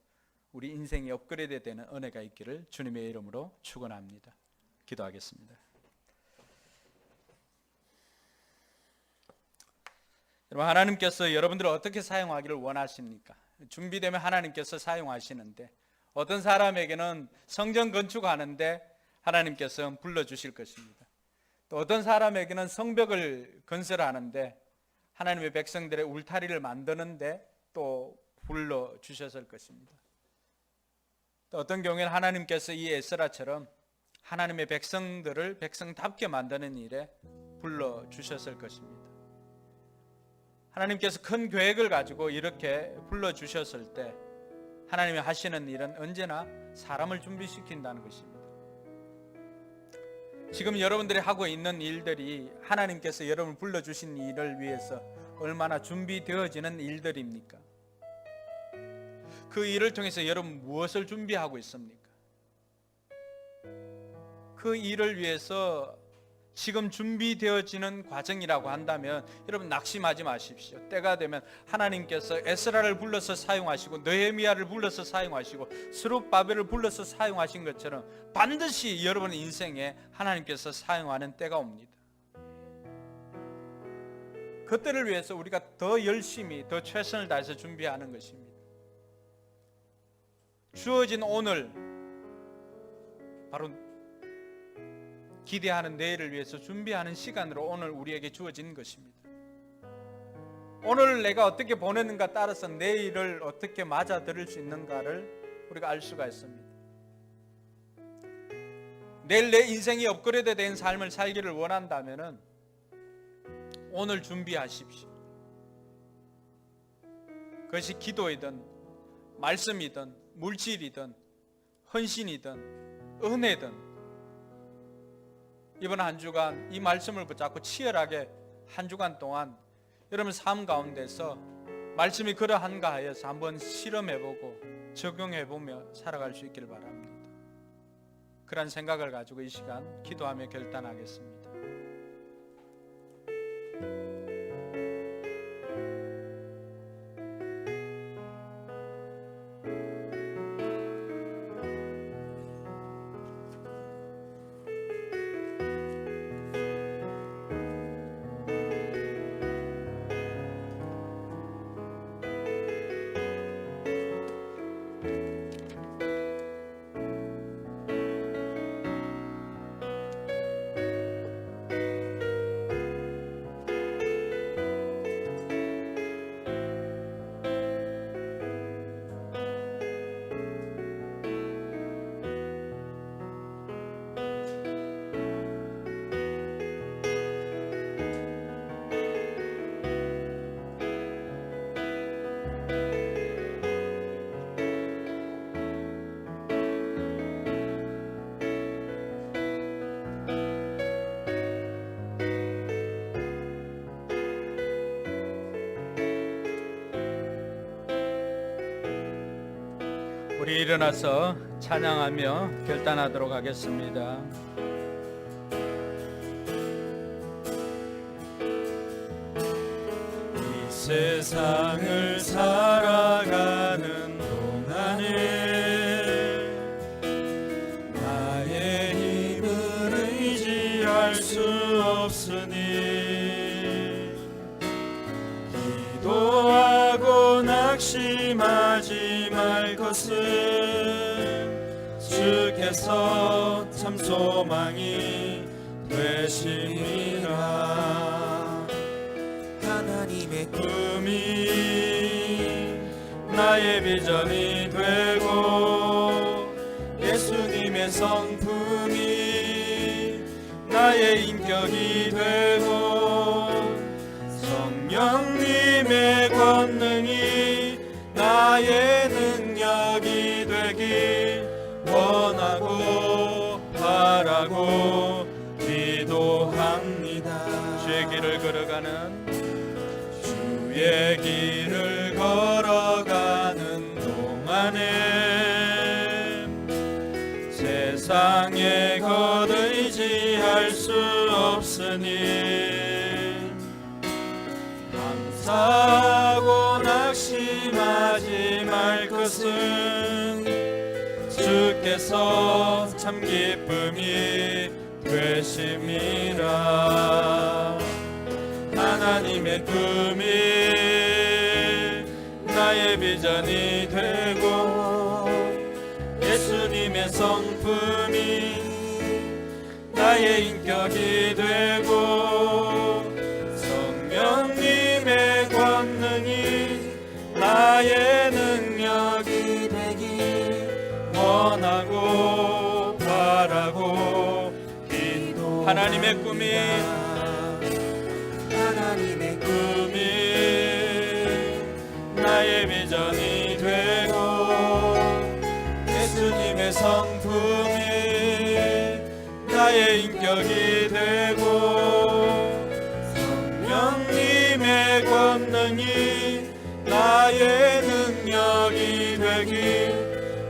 우리 인생이 업그레이드 되는 은혜가 있기를 주님의 이름으로 축원합니다. 기도하겠습니다. 여러분, 하나님께서 여러분들을 어떻게 사용하기를 원하십니까? 준비되면 하나님께서 사용하시는데, 어떤 사람에게는 성전 건축하는데 하나님께서 불러주실 것입니다. 또 어떤 사람에게는 성벽을 건설하는데, 하나님의 백성들의 울타리를 만드는데 또 불러주셨을 것입니다. 또 어떤 경우에는 하나님께서 이 에스라처럼 하나님의 백성들을 백성답게 만드는 일에 불러주셨을 것입니다. 하나님께서 큰 계획을 가지고 이렇게 불러주셨을 때 하나님이 하시는 일은 언제나 사람을 준비시킨다는 것입니다. 지금 여러분들이 하고 있는 일들이 하나님께서 여러분을 불러주신 일을 위해서 얼마나 준비되어지는 일들입니까? 그 일을 통해서 여러분 무엇을 준비하고 있습니까? 그 일을 위해서 지금 준비되어지는 과정이라고 한다면 여러분 낙심하지 마십시오. 때가 되면 하나님께서 에스라를 불러서 사용하시고 느헤미야를 불러서 사용하시고 스룹바벨을 불러서 사용하신 것처럼 반드시 여러분 인생에 하나님께서 사용하는 때가 옵니다. 그때를 위해서 우리가 더 열심히 더 최선을 다해서 준비하는 것입니다. 주어진 오늘, 바로 기대하는 내일을 위해서 준비하는 시간으로 오늘 우리에게 주어진 것입니다. 오늘 내가 어떻게 보내는가 따라서 내일을 어떻게 맞아들일 수 있는가를 우리가 알 수가 있습니다. 내일 내 인생이 업그레이드된 삶을 살기를 원한다면 오늘 준비하십시오. 그것이 기도이든 말씀이든 물질이든 헌신이든 은혜든 이번 한 주간 이 말씀을 붙잡고 치열하게 한 주간 동안 여러분 삶 가운데서 말씀이 그러한가 하여서 한번 실험해보고 적용해보며 살아갈 수 있기를 바랍니다. 그런 생각을 가지고 이 시간 기도하며 결단하겠습니다. 우리 일어나서 찬양하며 결단하도록 하겠습니다. 이 세상을 살아가는 동안에 나의 힘을 의지할 수 없으니 기도하고 낙심하지 말 것은 주께서 참 소망이 되심이라. 하나님의 꿈이 나의 비전이 되고 예수님의 성품이 나의 인격이 되고 성령님의 권능이 나의 능력이 되길 원하고 바라고 기도합니다. 주의 길을 걸어가는 주의 길을 걸어가는 동안에 세상에 것 의지할 수 없으니 감사하고 낙심하지 말 것은 주께서 참 기쁨이 되심이라. 하나님의 꿈이 나의 비전이 되고 예수님의 성품이 나의 인격이 되고 성령님의 권능이 나의 하나님의 꿈이 하나님의 꿈이 나의 비전이 되고 예수님의 성품이 나의 인격이 되고 성령님의 권능이 나의 능력이 되길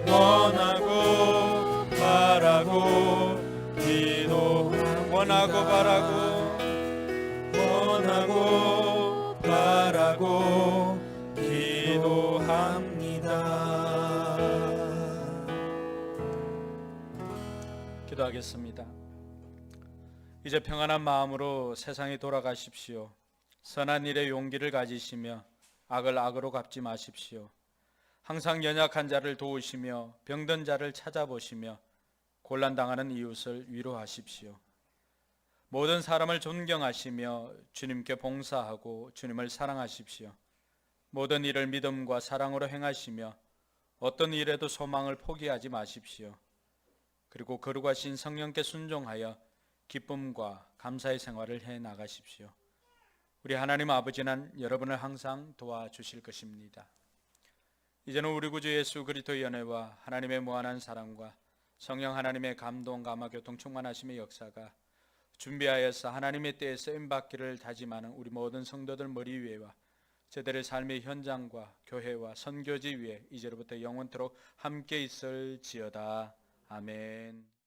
원하고 바라고 원하고 바라고 기도합니다. 기도하겠습니다. 이제 평안한 마음으로 세상에 돌아가십시오. 선한 일에 용기를 가지시며 악을 악으로 갚지 마십시오. 항상 연약한 자를 도우시며 병든 자를 찾아보시며 곤란당하는 이웃을 위로하십시오. 모든 사람을 존경하시며 주님께 봉사하고 주님을 사랑하십시오. 모든 일을 믿음과 사랑으로 행하시며 어떤 일에도 소망을 포기하지 마십시오. 그리고 거룩하신 성령께 순종하여 기쁨과 감사의 생활을 해 나가십시오. 우리 하나님 아버지는 여러분을 항상 도와주실 것입니다. 이제는 우리 구주 예수 그리스도의 연애와 하나님의 무한한 사랑과 성령 하나님의 감동, 감화, 교통, 충만하심의 역사가 준비하여서 하나님의 때에 쓰임받기를 다짐하는 우리 모든 성도들 머리 위에와 저들의 삶의 현장과 교회와 선교지 위에 이제로부터 영원토록 함께 있을지어다. 아멘.